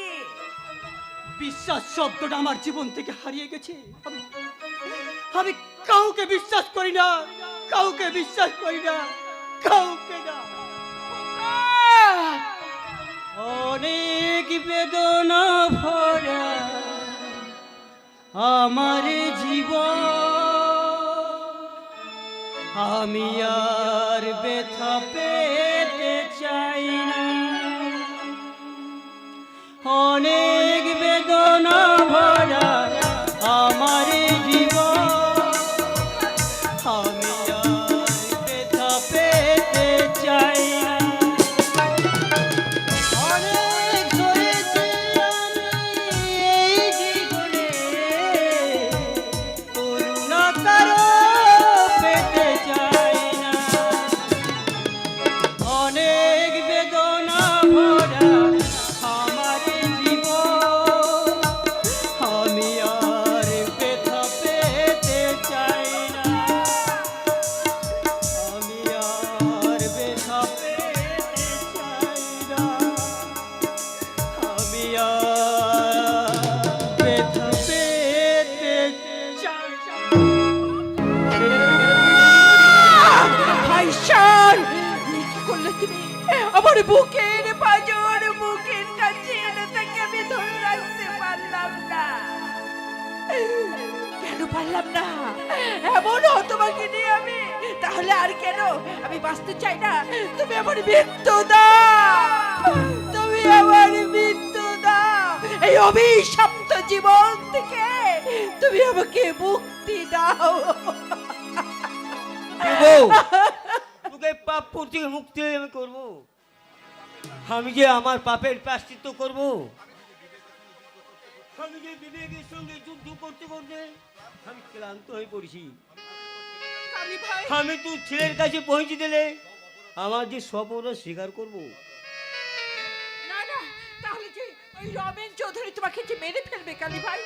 বিশ্বাস শব্দটা আমার জীবন থেকে হারিয়ে গেছে। আমি কাউকে বিশ্বাস করি না, কাউকে বিশ্বাস করি না, কাউকে না। অনেক বেদনা ভরা আমার জীবন, আমি আর ব্যথা পেতে চাই না। অনেক বেদনা ভরা আমার জীবন, আমি আর ব্যথা পেতে চাই না। অনেক ধরেছি আমি এই জীবনে, করুণা কারো পেতে চাই না। অনেক বেদনা ভরা আমার জীবন, আমি আর ব্যথা পেতে চাই না। আমি আর ব্যথা পেতে চাই না। আমি আর ব্যথা পেতে চাই না। ভাইসার কি করলে তুমি? আমার বুকের পাঁজর বুকের কাছে এনে তাকে আমি ধরে রাখতে পারলাম না। কেন পারলাম না? এমন তোমাকে নিয়ে আমি, তাহলে আর কেন? আমি বাঁচতে চাই না, তুমি আমার মৃত্যু দাও, তুমি আমার মৃত্যু দাও, এই অভিশপ্ত জীবন থেকে তুমি আমাকে মুক্তি দাও। তোকে পাপ থেকে মুক্তি আমি করব, আমি যে আমার পাপের প্রায়শ্চিত্ত করব। আমি যে বিবেকের সঙ্গে যুদ্ধ করতে করতে আমি ক্লান্ত হয়ে পড়েছি। কালী ভাই, আমি তোর ছেলের কাছে পৌঁছে দিলে আমার যে স্বপ্ন স্বীকার করব। না না, তাহলে যে ওই রমেন চৌধুরী তোমাকে যে মেরে ফেলবে কালী ভাই।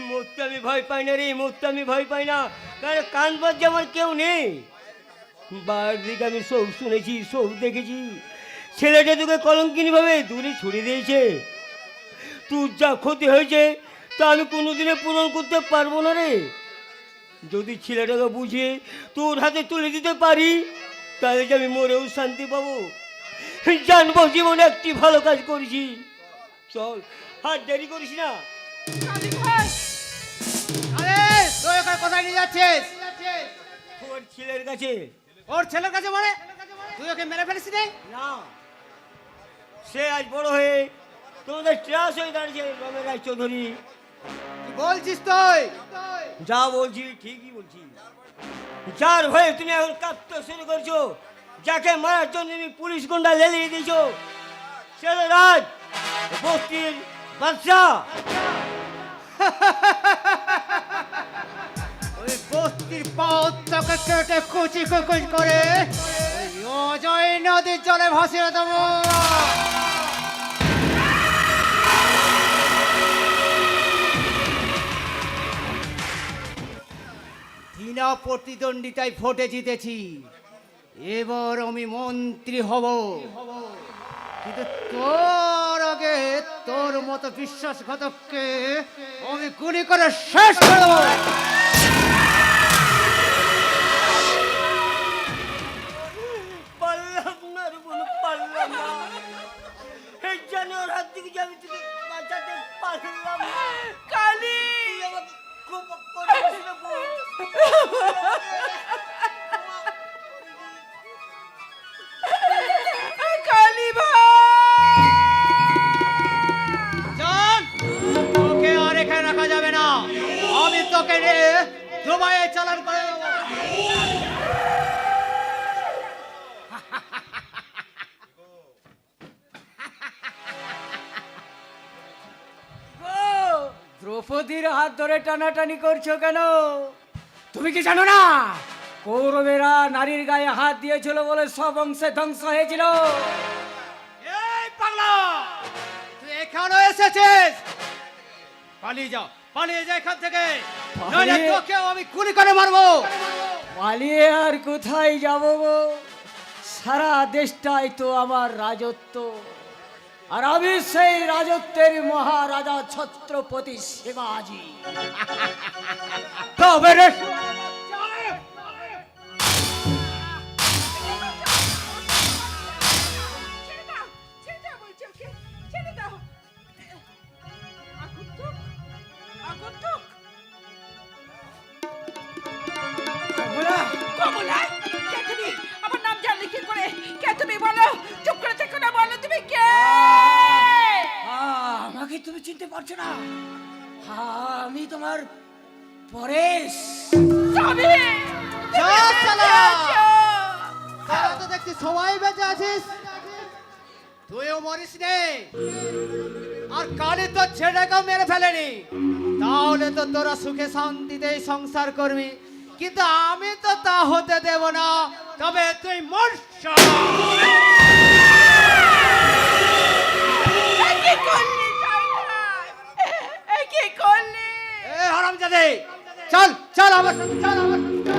মরতে আমি ভয় পাই না রে, মরতে আমি ভয় পাই না, কারণ কানবার যে আমার কেউ নেই। বার দিকে আমি সব শুনেছি, সব দেখেছি। ছেলেটা তোকে কলঙ্কিনী ভাবে দূরে ছড়িয়ে দিয়েছে। তোর যা ক্ষতি হয়েছে তা আমি কোনোদিনে পূরণ করতে পারবো না রে। যদি ছেলেটাকে বুঝে তোর হাতে তুলে দিতে পারি তাহলে যে আমি মরেও শান্তি পাবো, জানবো জীবনে একটি ভালো কাজ করেছি। চল, আর দেরি করিস না। কালী ভাই, আরে তুই ওকে কোথায় নিয়ে যাচ্ছিস? তোর ছেলের কাছে। ওর ছেলের কাছে মানে তুই ওকে মেরে ফেলিস রে? না, সে আজ বড় হয়ে তোমাদের ট্রাস হয়ে দাঁড়িয়েছে রমেন রায় চৌধুরী। কি বলছিস তুই? যা বলছি ঠিকই বলছি। যার ভয়ে তুমি এখন কাঁদতে শুরু করছো, যাকে মারার জন্য তুমি পুলিশ গুন্ডা লেলিয়ে দিয়েছো, সে তো রাজ বস্তির বাদশাহ। ওই বস্তির পাওয়াকে কেটে কুচি কুচি করে ওই অজয় নদীর জলে ভাসিয়ে দেবো। বিনা প্রতিদ্বন্দ্বিতায় ভোটে জিতেছি, এবার আমি মন্ত্রী হব। কিন্তু তোর আগে তোর মতো বিশ্বাসঘাতককে আমি গুলি করে শেষ করে দেবো। পারলাম না রে বোন, পারলাম না। এই জানোয়ার হাত থেকে যে আমি তোকে বাঁচাতে পারলাম না। কালী, তুই আমাকে খুব করিস না বোন। কালী ভাই, জান, তোকে আর এখানে রাখা যাবে না। আমি তোকে নিয়ে দুবাইয়ে চালান করে দেবো। দ্রৌপদীর হাত ধরে টানাটানি করছো কেন? তুমি কি জানো না কৌরবেরা নারীর গায়ে হাত দিয়েছিল বলে সব অংশে ধ্বংস হয়েছিল? এই পাগলা, তুই এখানে এসেছিস? পালিয়ে যা, পালিয়ে যা এখান থেকে, নইলে তোকেও আমি গুলি করে মারবো। পালিয়ে আর কোথায় যাব গো? সারা দেশটাই তো আমার রাজত্ব, আর আমি সেই রাজত্বের মহারাজা ছত্রপতি শিবাজি। তবে রে, কমলা, কে তুমি? আমার নাম জানলে কি করে? কে তুমি বলো? চুপ করে থেকো না, বলো তুমি কে? আমাকে তুমি চিনতে পারছো না? আমি তোমার পরেশ। তবে যা শালা, তোরা তো দেখছি সবাই বেঁচে আছিস, তুইও মরিস নে। আর কালি তো ছেলেটাকেও মেরে ফেলেনি, তাহলে তো তোরা সুখে শান্তিতেই সংসার করবি। কিন্তু আমি তো তা হতে দেব না। তবে তুই মর শালা। কি করলি শয়তান? কি করলি? এ হারামজাদে, চল চল আমার সঙ্গে, চল আমার সঙ্গে।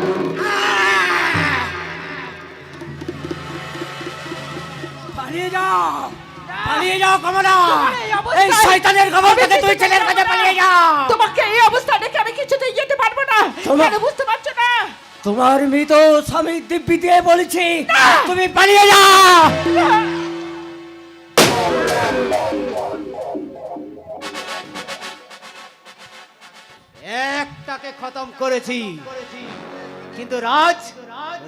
পালিয়ে যাও, পালিয়ে যাও কমলা। এই অবস্থায়- এই শয়তানের খবর থেকে তুই ছেলের কাছে পালিয়ে যাও। তোমাকে এই অবস্থা দেখে আমি কিছুতেই যেতে পারবো না। তোমার- কেন বুঝতে পারছো না? তোমার মৃত স্বামী দিব্যি দিয়ে বলেছি তুমি পালিয়ে যাও। একটাকে খতম করেছি, কিন্তু রাজ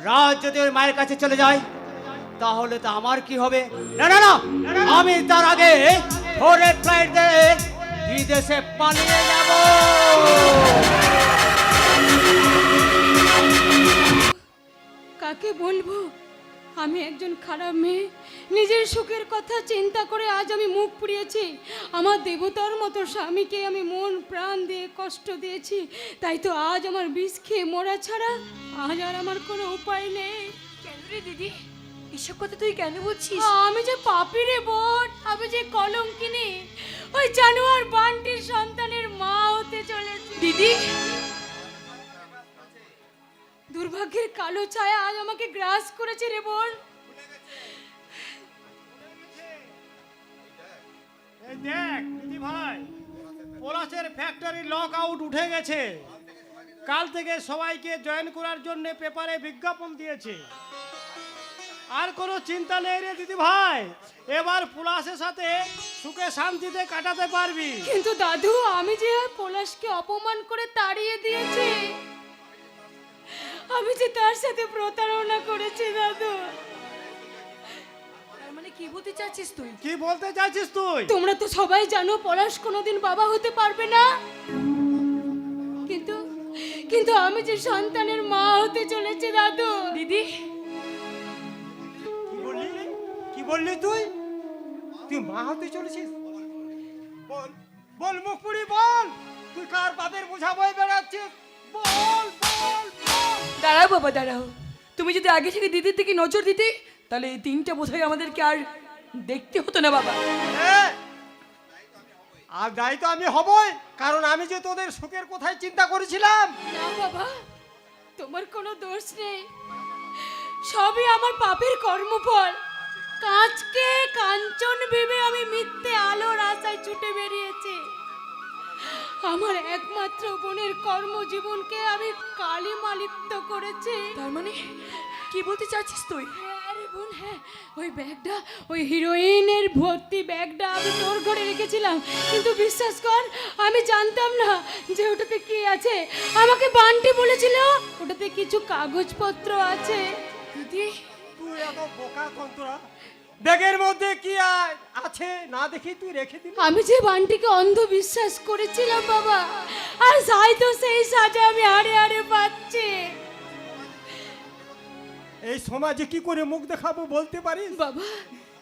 রাজ যদি ওই মায়ের কাছে চলে যায় তাহলে তো আমার কি হবে? না না না, আমি তার আগে ভোরের ফ্লাইট দিয়ে বিদেশে পালিয়ে যাব। কাকে বলবো আমি একজন খারাপ মেয়ে? নিজের সুখের কথা চিন্তা করে আজ আমি মুখ পুড়িয়েছি। আমার দেবতার মতো স্বামীকে আমি মন প্রাণ দিয়ে কষ্ট দিয়েছি, তাই তো আজ আমার বিষ খেয়ে মরা ছাড়া আজ আর আমার কোনো উপায় নেই। কেন রে দিদি, এসব কথা তুই কেন বলছিস? আমি যে পাপী রে বোন, আমি যে কলঙ্কিনী, ওই জানোয়ার বান্টির সন্তানের মা হতে চলেছি। দিদি, দুর্ভাগ্যের কালো ছায়া আজ আমাকে গ্রাস করেছে রে বোন। এই দেখ দিদি ভাই, পলাশের ফ্যাক্টরি লক আউট উঠে গেছে। কাল থেকে সবাইকে জয়েন করার জন্য পেপারে বিজ্ঞাপন দিয়েছে। আর কোনো চিন্তা নেই রে দিদি ভাই, এবার পলাশের সাথে সুখে শান্তিতে কাটাতে পারবি। কিন্তু দাদু, আমি যে পলাশকে অপমান করে তাড়িয়ে দিয়েছি, আমি যে তার সাথে প্রতারণা করেছি দাদু। তার মানে কি বলতে চাচ্ছিস তুই? কি বলতে চাইছিস তুই? তোমরা তো সবাই জানো পলাশ কোনোদিন বাবা হতে পারবে না, কিন্তু কিন্তু আমি যে সন্তানের মা হতে চলেছি দাদু। দিদি, কি বললি কি বললি তুই? তুই মা হতে চলেছিস? বল বল মুখ পুরি বল, তুই কার বাপের বোঝা বয়ে বেড়াচ্ছিস? বল বল বল। দাঁড়াও বাবা দাঁড়াও। তুমি যদি আগে থেকে দিদির দিকে নজর দিতে, তাহলে এই দিনটা বোধহয় আমাদেরকে আর দেখতে হতো না বাবা। হ্যাঁ, আর দায়ী তো আমি হবই, কারণ আমি যে তোদের সুখের কথাই চিন্তা করেছিলাম। না বাবা, তোমার কোনো দোষ নেই, সবই আমার পাপের কর্মফল। কাঁচকে কাঞ্চন ভেবে আমি মিথ্যে আলোর আশায় ছুটে বেরিয়েছি। আমার একমাত্র বোনের কর্মজীবনকে আমি কালিমা লিপ্ত করেছি। তার মানে কি বলতে চাচ্ছিস তুই? হ্যাঁ রে বোন, হ্যাঁ, ওই ব্যাগটা, ওই হিরোইনের ভর্তি ব্যাগটা আমি তোর ঘরে রেখেছিলাম, কিন্তু বিশ্বাস কর আমি জানতাম না যে ওটাতে কি আছে। আমাকে বান্টি বলেছিল ওটাতে কিছু কাগজপত্র আছে। দিদি, তুই এত বোকা কন্তরা, ব্যাগের মধ্যে কি আছে না দেখি তুই রেখে দিলি। আমি যে বান্টিকে অন্ধ বিশ্বাস করেছিলাম বাবা, আর যাই তো সেই সাজা আমি হাড়ে হাড়ে পাচ্ছি। এই সমাজে কি করে মুখ দেখাবো বলতে পারিস? বাবা,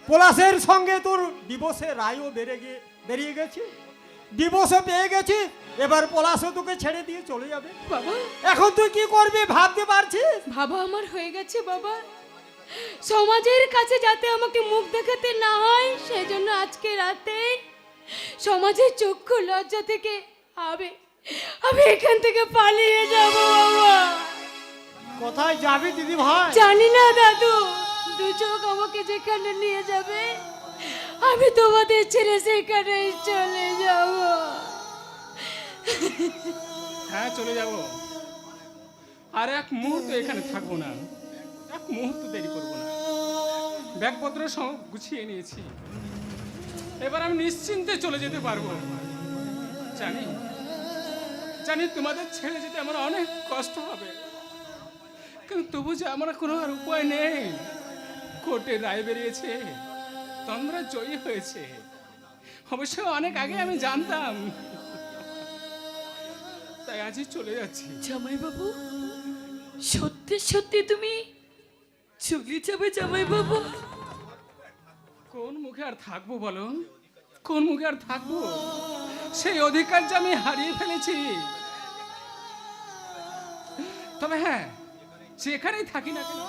পলাশের সঙ্গে তোর ডিভোর্সের রায়ও বেরিয়ে গেছে, ডিভোর্সও পেয়ে গেছি, এবার পলাশও তোকে ছেড়ে দিয়ে চলে যাবে। বাবা, এখন তুই কি করবি ভাবতে পারছিস? বাবা আমার হয়ে গেছে বাবা, সমাজের কাছে যাতে আমাকে মুখ দেখাতে না হয় সেজন্য আজকে রাতে সমাজের চক্ষু লজ্জা থেকে আমি আমি এখান থেকে পালিয়ে যাব বাবা। কোথায় যাবি দিদি ভাই? জানি না দাদু, দু চোখ আমাকে যেখানে নিয়ে যাবে আমি তোমাদের ছেড়ে সেখানে চলে যাব। হ্যাঁ চলে যাব, আর এক মুহূর্ত এখানে থাকবো না, এক মুহূর্ত দেরি করবো না। ব্যাগপত্র সব গুছিয়ে নিয়েছি, এবার আমি নিশ্চিন্তে চলে যেতে পারবো। জানি জানি তোমাদের ছেড়ে যেতে আমার অনেক কষ্ট হবে, কিন্তু তবু যে আমার কোনো আর উপায় নেই। কোর্টের রায় বেরিয়েছে, তন্দ্রা জয়ী হয়েছে, অবশ্য অনেক আগে আমি জানতাম, তাই আজই চলে যাচ্ছি। জামাই বাবু, সত্যি সত্যি তুমি চলে যাবে জামাই বাবু? কোন মুখে আর থাকবো বলো, কোন মুখে আর থাকবো? সেই অধিকার যে আমি হারিয়ে ফেলেছি। তবে হ্যাঁ, যেখানেই থাকি না কেন,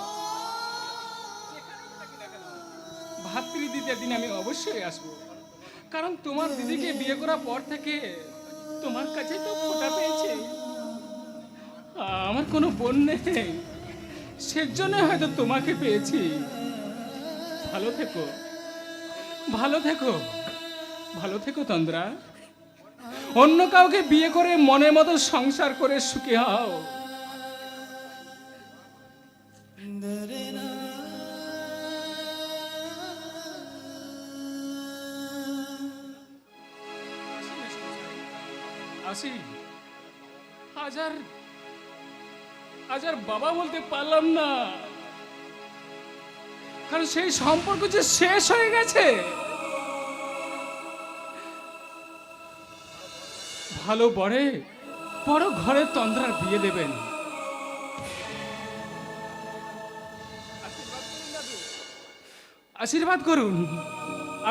ভাতৃদ্বিতীয় দিন আমি অবশ্যই আসবো, কারণ তোমার দিদিকে বিয়ে করার পর থেকে তোমার কাছে তো ফোঁটা পেয়েছে, আমার কোনো বোন নেই, সেজন্য হয়তো তোমাকে পেয়েছি। ভালো থেকো, ভালো থেকো, ভালো থেকো তন্দ্রা। অন্য কাউকে বিয়ে করে মনের মতো সংসার করে সুখী হও। আসি, আজ আর বাবা বলতে পারলাম না, কারণ সেই সম্পর্ক যে শেষ হয়ে গেছে। ভালো বড় ঘরে তন্দ্রার বিয়ে দেবেন। আশীর্বাদ করুন,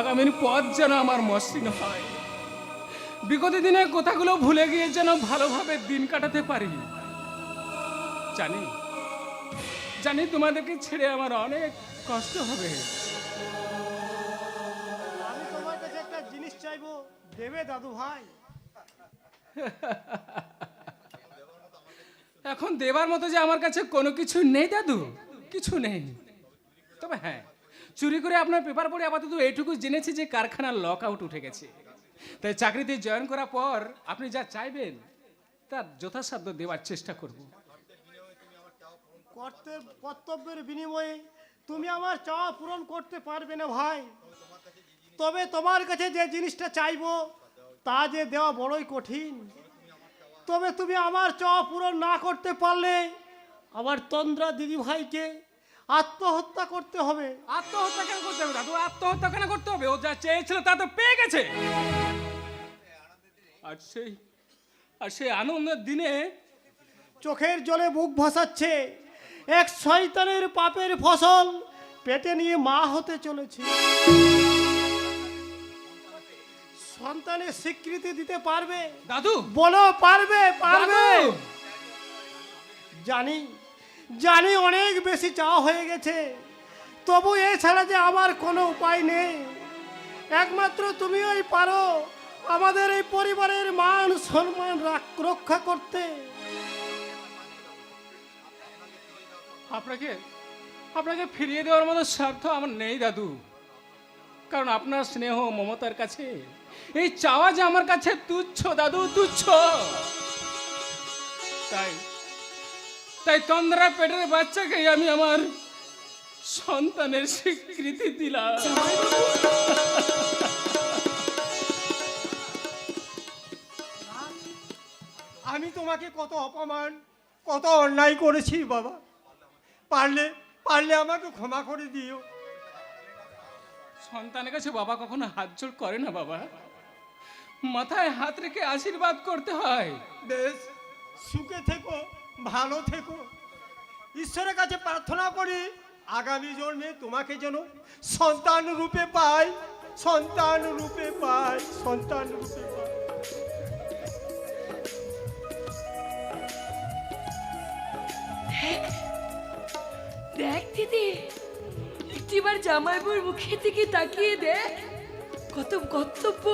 আগামীর পথ যেন আমার মসৃণ হয়, বিগত দিনের কথাগুলো ভুলে গিয়ে যেন ভালোভাবে দিন কাটাতে পারি। জানি জানি তোমাদেরকে ছেড়ে আমার অনেক কষ্ট হবে। আমি তোমার কাছে একটা জিনিস চাইবো, দেবে দাদু ভাই? এখন দেবার মতো যে আমার কাছে কোনো কিছু নেই দাদু, কিছু নেই। তবে হ্যাঁ, চুরি করে আপনার পেপার পড়ে আপাতত এইটুকু জেনেছি যে কারখানার লক আউট উঠে গেছে, তাই চাকরিতে জয়েন করার পর আপনি যা চাইবেন তার যথাসাধ্য দেওয়ার চেষ্টা করব। কর্তব্যের বিনিময়ে তুমি আমার চাওয়া পূরণ করতে পারবে না ভাই, তবে তোমার কাছে যে জিনিসটা চাইবো তা যে দেওয়া বড়ই কঠিন। তবে তুমি আমার চাওয়া পূরণ না করতে পারলে আমার তন্দ্রা দিদি ভাইকে আত্মহত্যা করতে হবে। আত্মহত্যা কেন করতে হবে দাদু? আত্মহত্যা কেন করতে হবে? ও যা চেয়েছিল তা তো পেয়ে গেছে। আর সেই আনন্দের দিনে চোখের জলে মুখ ভাসাচ্ছে। এক শয়তানের পাপের ফসল পেটে নিয়ে মা হতে চলেছে। সন্তানের স্বীকৃতি দিতে পারবে দাদু? বলো, পারবে? পারবে? দাদু! জানি জানি অনেক বেশি চাওয়া হয়ে গেছে, তবু এছাড়া যে আমার কোনো উপায় নেই। একমাত্র তুমিই পারো আমাদের এই পরিবারের মান সম্মান রক্ষা করতে। আপনাকে ফিরিয়ে দেওয়ার মতো স্বার্থ আমার নেই দাদু, কারণ আপনার স্নেহ মমতার কাছে এই চাওয়া যে আমার কাছে তুচ্ছ দাদু, তুচ্ছ। তাই তন্দ্রা পেটের বাচ্চাকে আমি আমার সন্তানের স্বীকৃতি দিলাম। আমি তোমাকে কত অপমান, কত অন্যায় করেছি বাবা। পারলে পারলে আমাকে ক্ষমা করে দিও। সন্তানের কাছে বাবা কখনো হাত জোড় করে না বাবা, মাথায় হাত রেখে আশীর্বাদ করতে হয়। বেশ, সুখে থেকো, ভালো থেকো। ঈশ্বরের কাছে প্রার্থনা করি আগামী জন্মে তোমাকে যেন সন্তান রূপে পাই, সন্তান রূপে পাই, সন্তান রূপে পাই। দেখ দিদি, একটিবার জামাইবুর মুখের দিকে তাকিয়ে দেখ, কত কর্তব্য,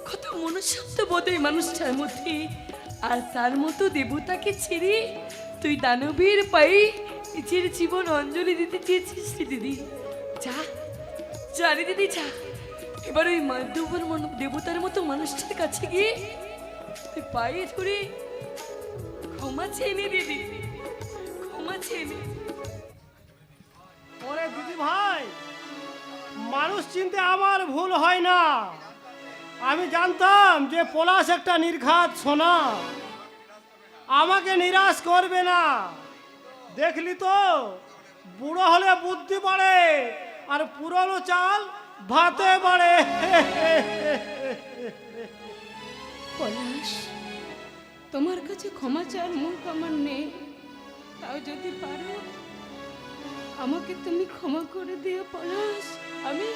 কত মনুষ্যত্ব বোধ এই মানুষটার মধ্যে। আর তার মতো দেবতাকে ছেড়ে তুই দানবীর পায়ে নিজের জীবন অঞ্জলি দিতে চেয়েছিস রে দিদি। যা যা রে দিদি, যা এবার ওই মাধবর দেবতার মতো মানুষটার কাছে গিয়ে তুই পায়ে ধরে ক্ষমা চেয়ে নে দিদি, ক্ষমা চেয়ে নে। ওরে দিদি ভাই, মানুষ চিনতে আমার ভুল হয় না। আমি জানতাম যে পলাশ একটা নির্ঘাত সোনা, আমাকে নিরাশ করবে না। দেখলি তো, বুড়ো হলে বুদ্ধি বাড়ে, আর পুরনো চাল ভাতে বাড়ে। পলাশ, তোমার কাছে ক্ষমা চাওয়ার মুখ আমার নেই, তাও যদি পারো আমাকে তুমি ক্ষমা করে দিও পলাশ। আমি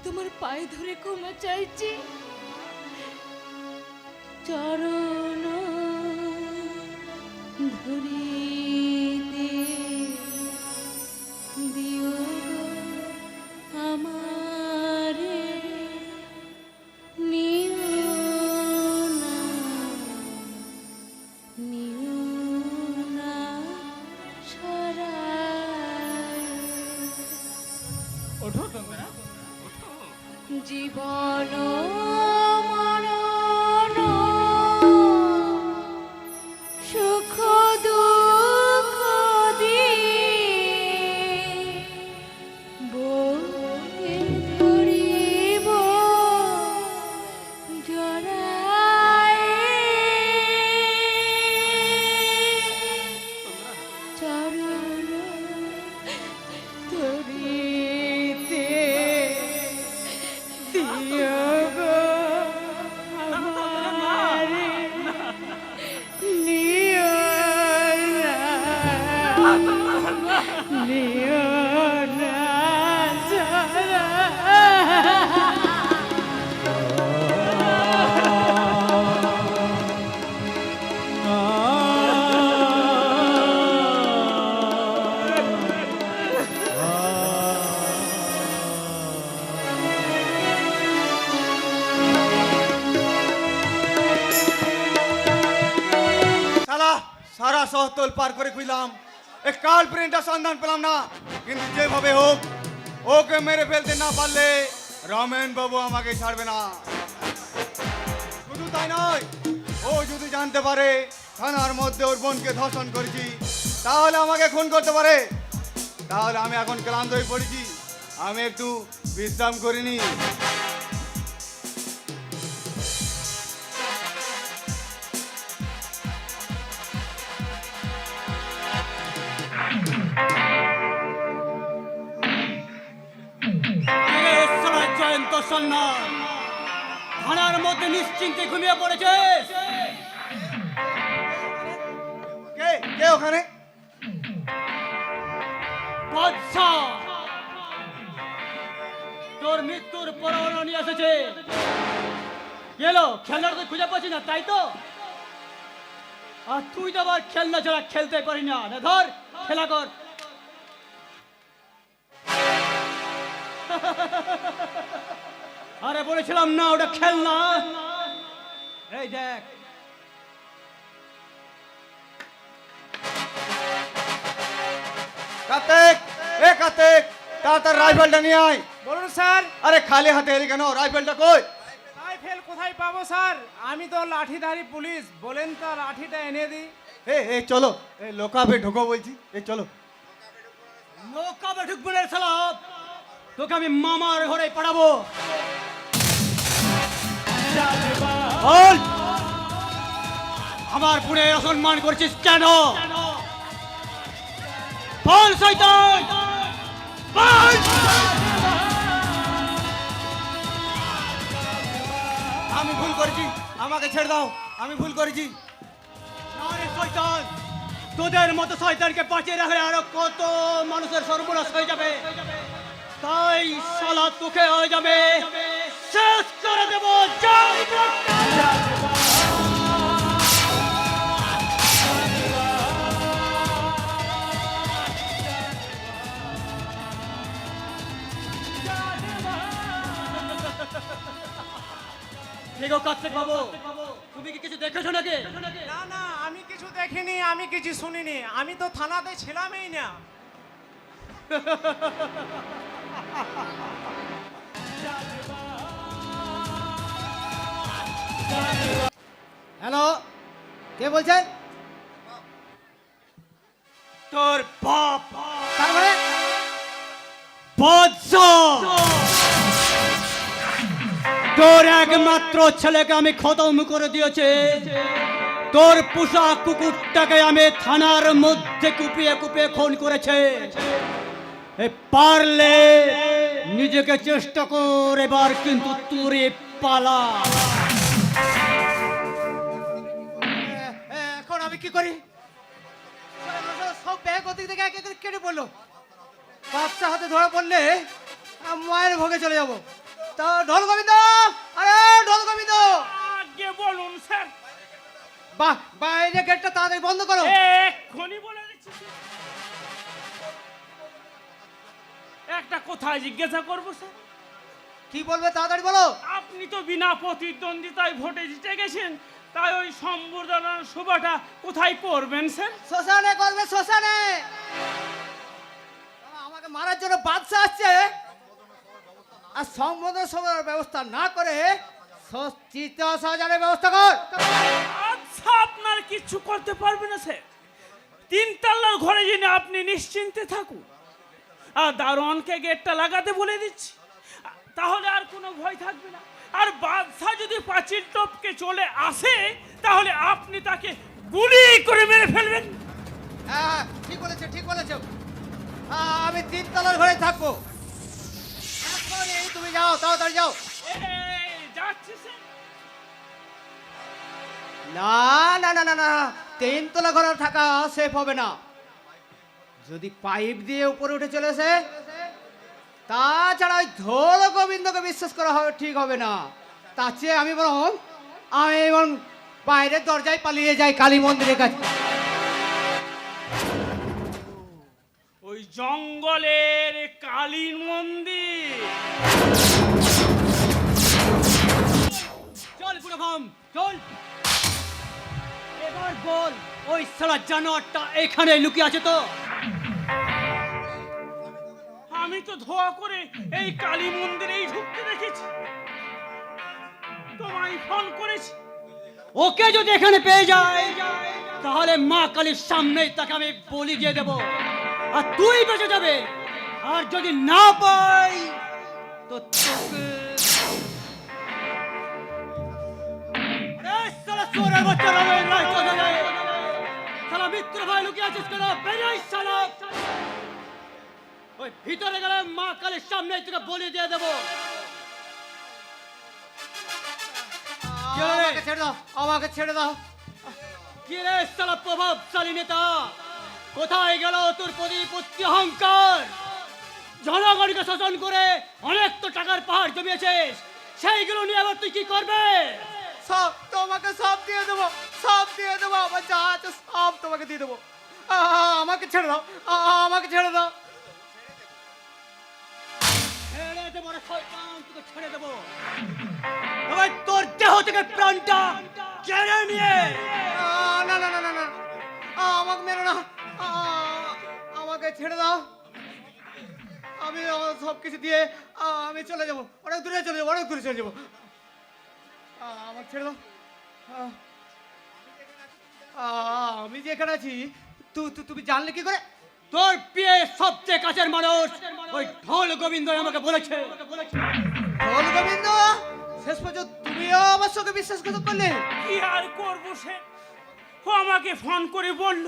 তোমার পায়ে ধরে ক্ষমা চাইছি। চরণ ধরিতে দিও আমারে, নিও না, নিও না সরায়। ওঠো তন্দ্রা, ওঠো। জীবন মরণ সুখ দুঃখ দিয়ে বয়ে ধরিব জড়ায়। চরণ ধরিতে দিও গো আমারে, নিও না, নিও না ছাড়া। সারা শহর পার করে খুঁজলাম, এই কাল প্রিন্টার সন্ধান পেলাম না। কিন্তু যেভাবে হোক ওকে মেরে ফেলতে না পারলে রমেন বাবু আমাকে ছাড়বে না। শুধু তাই নয়, ও যদি জানতে পারে থানার মধ্যে ওর বোনকে ধর্ষণ করেছি, তাহলে আমাকে খুন করতে পারে। তাহলে আমি এখন ক্লান্ত হয়ে পড়েছি, আমি একটু বিশ্রাম করিনি। মুসলমান থানার মধ্যে নিশ্চিন্তে ঘুমিয়ে পড়েছিস। কে কে ওখানে? বাদশাহ তোর মৃত্যুর পরোয়ানা নিয়ে এসেছে। গেলো খেলনাটা তো খুঁজে পাচ্ছি না, তাই তো? আর তুই তো আবার খেলনা ছাড়া খেলতে পারি না। নে ধর খেলা কর। আরে বলেছিলাম না ওটা খেলনা। এই দেখ, কার্তিক, এ কার্তিক, তাড়াতাড়ি রাইফেলটা নিয়ে আয়। বলুন স্যার। আরে খালি হাতে এলি কেন? রাইফেলটা কই? রাইফেল কোথায় পাবো স্যার? আমি তো লাঠিধারী পুলিশ, বলেন তো লাঠিটা এনে দিই। এ চলো, এ লোকাবে ঢোকো বলছি, এ চলো। নৌকাবে ঢুকবো না শালা, তোকে আমি মামার ঘরে পাঠাবো। বল, আমার পুরে অসম্মান করছিস কেন? বল শয়তান, বল। আমি ভুল করেছি, আমাকে ছেড়ে দাও, আমি ভুল করেছি। আরে শয়তান, তোদের মতো শয়তানকে বাঁচিয়ে রাখলে আরো কত মানুষের সর্বনাশ হয়ে যাবে। তাই শালা তোকে হয়ে যাবে শেষ করে দেবো। দেখো কার্তিক বাবু, তুমি কি কিছু দেখেছো নাকি? না না, আমি কিছু দেখিনি, আমি কিছু শুনিনি, আমি তো থানাতে ছিলামই না। হ্যালো, কে বলছেন? তোর বাপ তারপরে বাদশাহ, তোর একমাত্র ছেলেকে আমি খতম করে দিয়েছে। তোর পোষা কুকুরটাকে আমি থানার মধ্যে কুপিয়ে কুপিয়ে খুন করেছে। এ পারলে নিজেকে চেষ্টা কর, এবার কিন্তু তোরে পালা। এখন আমি কি করি? সব ব্যাগ ওদিক থেকে এক এক করে কেটে পড়লো। বাচ্চা হাতে ধরা পড়লে মায়ের ভোগে চলে যাব। তা ঢোল গোবিন্দ, আরে ঢোল গোবিন্দ, আগে বলুন স্যার। বাহ, বাইরে গেটটা তাড়াতাড়ি বন্ধ করো। এক্ষুনি বলে দিচ্ছি। একটা কোথায় জিজ্ঞাসা করবো স্যার? কি বলবে তাড়াতাড়ি বলো। আপনি তো বিনা প্রতিদ্বন্দ্বিতায় ভোটে জিতে গেছেন, তাই ওই সম্বর্ধনার সভাটা কোথায় করবেন স্যার? শ্মশানে করবে, শ্মশানে। আমাকে মারার জন্য বাদশা আসছে, আর সংবোধন সভার ব্যবস্থা না করে চিত্ত সহজানের ব্যবস্থা কর। আচ্ছা, আপনার কিচ্ছু করতে পারবে না স্যার। তিনতলার ঘরে জেনে আপনি নিশ্চিন্তে থাকুন, আর দারোয়ানকে গেটটা লাগাতে বলে দিচ্ছি, তাহলে আর কোনো ভয় থাকবে না। আর বাদশা যদি পাঁচিল টপকে চলে আসে, তাহলে আপনি তাকে গুলি করে মেরে ফেলবেন। হ্যাঁ, ঠিক বলেছো, ঠিক বলেছো। আমি তিনতলার ঘরে থাকবো। এখনই তুমি যাও, তাড়াতাড়ি যাও। যাচ্ছি স্যার। না না না না না, তিনতলা ঘরে থাকা সেফ হবে না। যদি পাইপ দিয়ে উপরে উঠে চলেছে, তাছাড়া ওই ধোল গোবিন্দকে বিশ্বাস করা হবে ঠিক হবে না। তার চেয়ে আমি বরং বাইরের দরজায় পালিয়ে যাই কালী মন্দিরের কাছে। ওই জঙ্গলের কালী মন্দির। চল গুণভাম, চল। এবার বল, ওই সারা জানোয়ারটা এখানে লুকিয়ে আছে তো? আমি তো ধোয়া করে এই কালী মন্দিরেই ঢুকতে দেখেছি, তোমায় ফোন করেছি। ওকে যদি এখানে পেয়ে যায়, তাহলে মা কালীর সামনেই তাকে আমি বলি দিয়ে দেব, আর তুই বেঁচে যাবে। আর যদি না পাই তো তোকে। আরে শালা চোরের বাচ্চা, রামের রায় চৌধুরী, শালা মিত্র ভাই লুকিয়ে আছিস কেন? বেরিয়ে আয় শালা। ওই ভিতরে গেলে মা কালীর সামনেই তোকে বলি দিয়ে দেবো। ছেড়ে দাও, আমাকে ছেড়ে দাও। কি রে সালা প্রভাবশালী নেতা, কোথায় গেল তোর প্রতিপত্তি অহংকার? জনগণকে শাসন করে অনেক তো টাকার পাহাড় জমিয়েছিস, সেইগুলো নিয়ে আবার তুই কি করবে? সব তোমাকে সব দিয়ে দেবো, সব দিয়ে দেবো, আমার যা আছে সব তোমাকে দিয়ে দেবো। আমাকে ছেড়ে দাও, আমাকে ছেড়ে দাও। ছেড়ে দেবো রে শয়তান, তোকে ছেড়ে দেবো। এবার তোর দেহ থেকে প্রাণটা কেড়ে নিয়ে না না না না না, আমাকে মেরো না, আমাকে ছেড়ে দাও। আমি আমার সব কিছু দিয়ে আমি চলে যাবো, অনেক দূরে চলে যাবো, অনেক দূরে চলে যাবো। আমাকে ছেড়ে দাও। আমি যে এখানে আছি তুমি জানলে কি করে? তোর প্রিয় সবচেয়ে কাছের মানুষ ওই ঢোল গোবিন্দ আমাকে বলেছে। ঢোল গোবিন্দ? শেষ পর্যন্ত তুমিও আমার সঙ্গে বিশ্বাস করলে? কি আর করবো সে, ও আমাকে ফোন করে বলল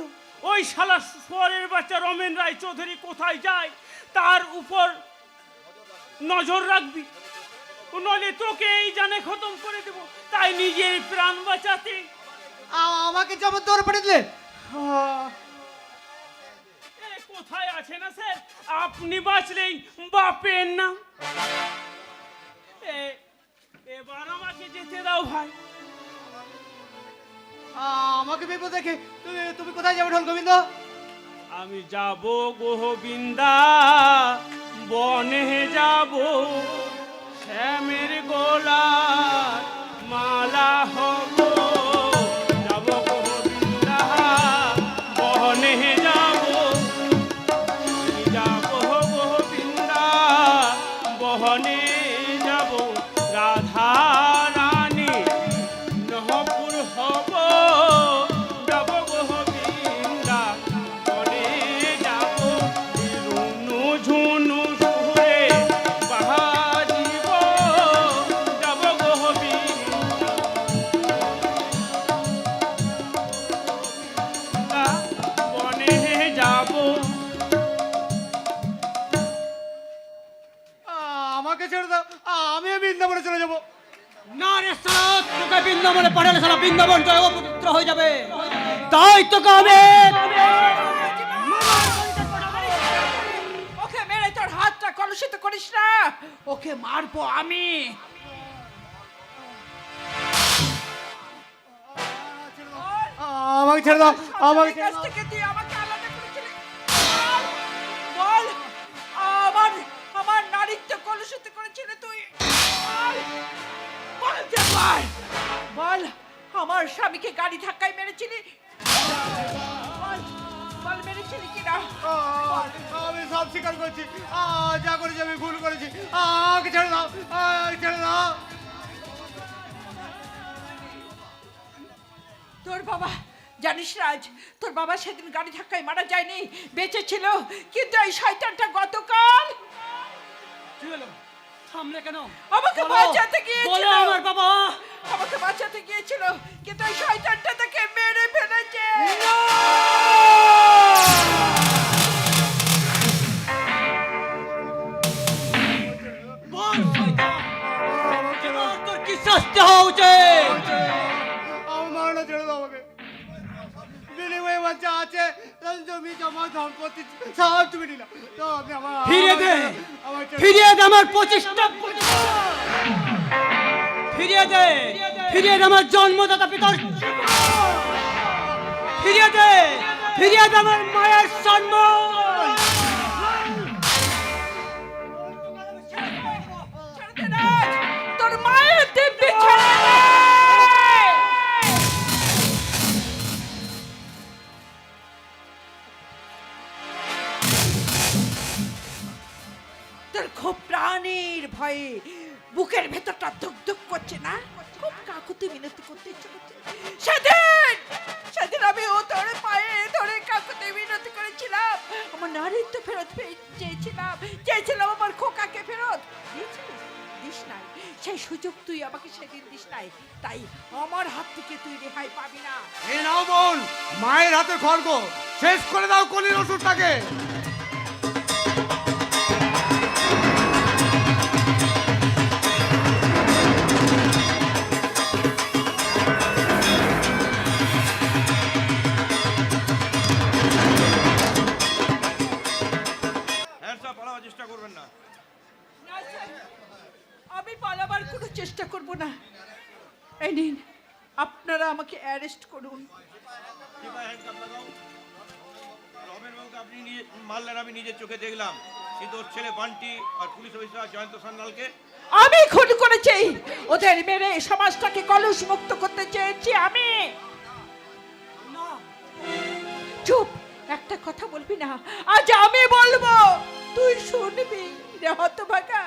ওই শালা সোয়ারের বাচ্চা রমেন রায় চৌধুরী কোথায় যায় তার উপর নজর রাখবি, নইলে তোকে এই জানে খতম করে দেব। তাই নিজের প্রাণ বাঁচাতে আমাকে যেমন দৌড় পড়ে দিলে। এ কোথায় আছে না স্যার, আপনি বাঁচলেই বাপের নাম। এবার আমাকে যেতে দাও ভাই। আমাকে বিপদ দেখে তুমি কোথায় যাবে ঢোল গোবিন্দ? আমি যাব গোবিন্দা, বনে যাব, শ্যামের গোলার মালা হব। যাব গোবিন্দা, বনে যাব, যাব গোবিন্দা, বনে যাব, রাধা রানী নহপুর হব। যাব গোবিন্দা, বনে যাব, রুনু ঝুনু সুরে বাজিব। যাব গোবিন্দা, বনে যাব। আমাকে ছেড়ে দাও, আমি বৃন্দাবনে চলে যাবো। না রে সালা, তোকে বৃন্দাবনে পাঠালে সালা বৃন্দাবন তো অপবিত্র হয়ে যাবে। তাই তোকে আমি ওকে মেরে তোর হাতটা কলুষিত করিস না, ওকে মারবো আমি। আমাকে ছেড়ে দাও, আমাকে ছেড়ে কাছ দাও। থেকে তুই আমাকে আলাদা করেছিলি। বল, আমার আমার নারীত্ব কলুষিত করেছিলি তুই। বল, বলতে পার। বল, আমার স্বামীকে গাড়ি ধাক্কায় মেরেছিলি। বল, বল মেরেছিলি কিনা। আমি সব স্বীকার করছি, যা করেছি আমি ভুল করেছি। আমাকে ছেড়ে দাও, আমাকে ছেড়ে দাও। তোর বাবা, জানিস রাজ, তোর বাবা সেদিন গাড়ি ধাক্কায় মারা যায়নি, বেঁচে ছিল। কিন্তু এই শয়তানটা গতকাল কি হলো? সামনে কেন? আমাকে বলো, বাঁচাতে গিয়েছিল। বলো আমার বাবা। আমাকে বাঁচাতে গিয়েছিল, কিন্তু এই শয়তানটা তাকে মেরে ফেলেছে। বল শয়তান, এবার তোর কি শাস্তি হওয়া উচিত? আমার মারণা ছেড়ে দাও আমাকে। বিনিময়ে বাচ্চা আছে, জমি জমা সম্পত্তি সব তুমি নিলাম। তো আপনি আমার ফিরিয়ে দে, আমার ছেড়ে ফিরিয়ে দে আমার 25টা। ফিরিয়ে দে, ফিরিয়ে দে আমার জন্মদাতা পিতার জীবন। ফিরিয়ে দে, ফিরিয়ে দে আমার মায়ের সম্মান। ছেড়ে দে রাজ, তোর মায়ের দিব্যি ছেড়ে দে। তোর খুব প্রাণীর ভয়ে বুকের ভেতরটা ধুক ধুক করছে না? খুব কাকুতি মিনতি করতে ইচ্ছে করছে। সেদিন সেদিন আমি ও তোর পায়ে ধরে কাকুতি মিনতি করেছিলাম, আমার নারীত্ব ফেরত চেয়েছিলাম আমার খোকাকে ফেরত। দিয়েছিলিস? দিস নাই। সেই সুযোগ তুই আমাকে সেদিন দিস নাই, তাই আমার হাত থেকে তুই রেহাই পাবি না। এই নাও বোন, মায়ের হাতে খড়গ, শেষ করে দাও কলির ওষুধটাকে। এই নিন, আপনারা আমাকে অ্যারেস্ট করুন। সিপাই হ্যান্ডকাপ লাগাও। রমেন বাবুকে আপনি মারলেন, আমি নিজের চোখে দেখলাম। কিন্তু ওর ছেলে বান্টি আর পুলিশ অফিসার জয়ন্ত সান্যালকে আমি খুন করেছি, ওদের মেরে সমাজটাকে কলুষ মুক্ত করতে চেয়েছি আমি। চুপ, একটা কথা বলবি না। আজ আমি বলবো, তুই শুনবি রে হতভাগা,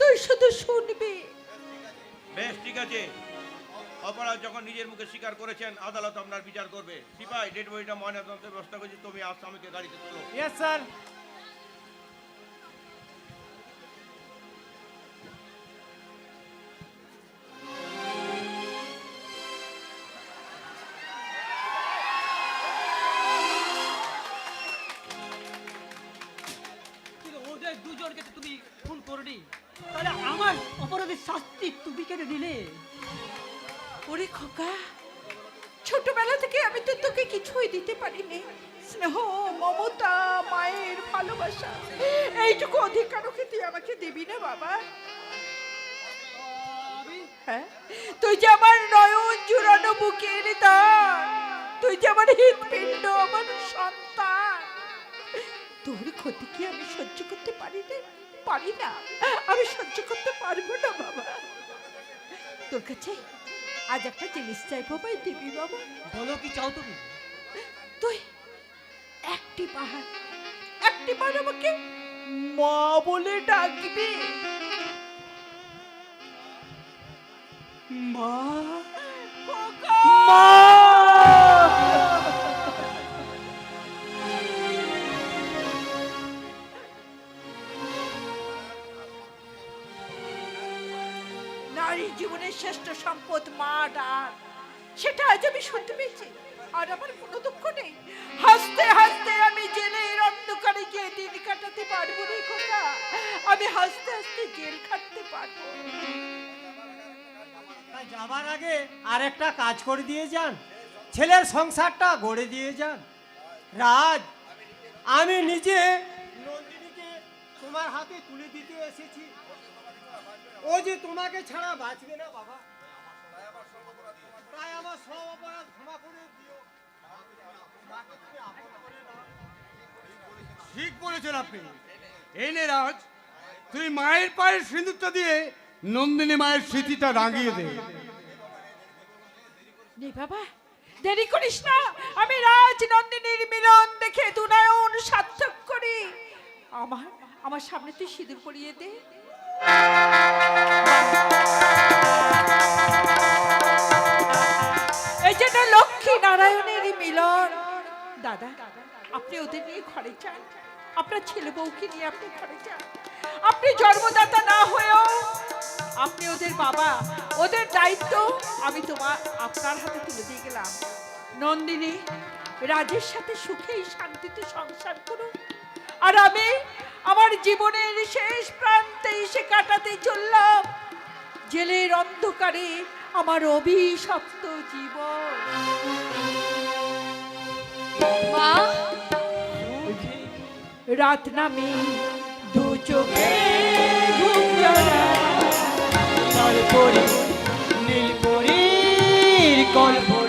তুই শুধু শুনবি। বেশ, ঠিক আছে। অপরাধ যখন নিজের মুখে স্বীকার করেছেন, আদালত আপনার বিচার করবে। সিপাই, ডেড বডিটা ময়নাতদন্তের ব্যবস্থা করছি। তুমি আসামিকে গাড়িতে তোলো। Yes sir. কিন্তু ওদের দুজনকে তো তুমি খুন করনি, তাহলে আমার অপরাধের শাস্তি তুমি কেন দিলে? ওরে খোকা, ছোটবেলা থেকে আমি তো তোকে কিছুই দিতে পারিনি। স্নেহ, মমতা, মায়ের ভালোবাসা, এইটুকু অধিকারও কি তুই আমাকে দিবি না বাবা? হ্যাঁ, তুই যে আমার নয়ন জুড়ানো বুকের দান, তুই যে আমার হৃৎপিণ্ড, আমার সন্তান। তোর ক্ষতি কি আমি সহ্য করতে পারি না? পারি না, আমি সহ্য করতে পারবো না বাবা। তোর কাছে আজ একটা জিনিস চাইবো, ভাই দিবি বাবা? বলো কি চাও তুমি? তুই একটি বার আমাকে মা বলে ডাকবি। মা, মা। নারী জীবনের শ্রেষ্ঠ সম্পদ মা ডাক, সেটা আজ আমি শুনতে পেয়েছি। আর আমার কোনো দুঃখ নেই। হাসতে হাসতে আমি জেলের অন্ধকারে গিয়ে দিন কাটাতে পারবো রে খোকা। আমি হাসতে হাসতে জেল কাটতে পারবো। তাই যাবার আগে আর একটা কাজ করে দিয়ে যান, ছেলের সংসারটা গড়ে দিয়ে যান। রাজ, আমি নিজে নন্দিনীকে তোমার হাতে তুলে দিতে এসেছি। ও যে তোমাকে ছাড়া বাঁচবে না বাবা। তাই আমার সব অপরাধ ক্ষমা করে দিও। মাকে তুমি আপন করে নাও। ঠিক বলেছেন আপনি। এই নে রাজ, তুই মায়ের পায়ের সিঁদুরটা দিয়ে নন্দিনী মায়ের স্মৃতিটা রাঙিয়ে দে। নে বাবা, দেরি করিস না। আমি রাজ নন্দিনীর মিলন দেখে দুনয়ন সার্থক করি। আমার সামনে তুই সিঁদুর পরিয়ে দে। এই যে না লক্ষ্মী নারায়ণের মিলন। দাদা, আপনি ওদের নিয়ে ঘরে যান। আপনার ছেলে বউকে নিয়ে আপনি ঘরে যান। আপনি জন্মদাতা না হয়েও আপনি ওদের বাবা, ওদের দায়িত্ব আমি আপনার হাতে তুলে দিয়ে গেলাম। নন্দিনী রাজের সাথে সুখেই শান্তিতে সংসার করুন, আর আমি আমার জীবনের শেষ প্রান্তে এসে কাটাতে চললাম জেলের অন্ধকারে আমার অভিশপ্ত জীবন। মা, রাত নামে দু চোখে ঘুম জড়ায়, তারপরে নীলপরীর কল্পনা।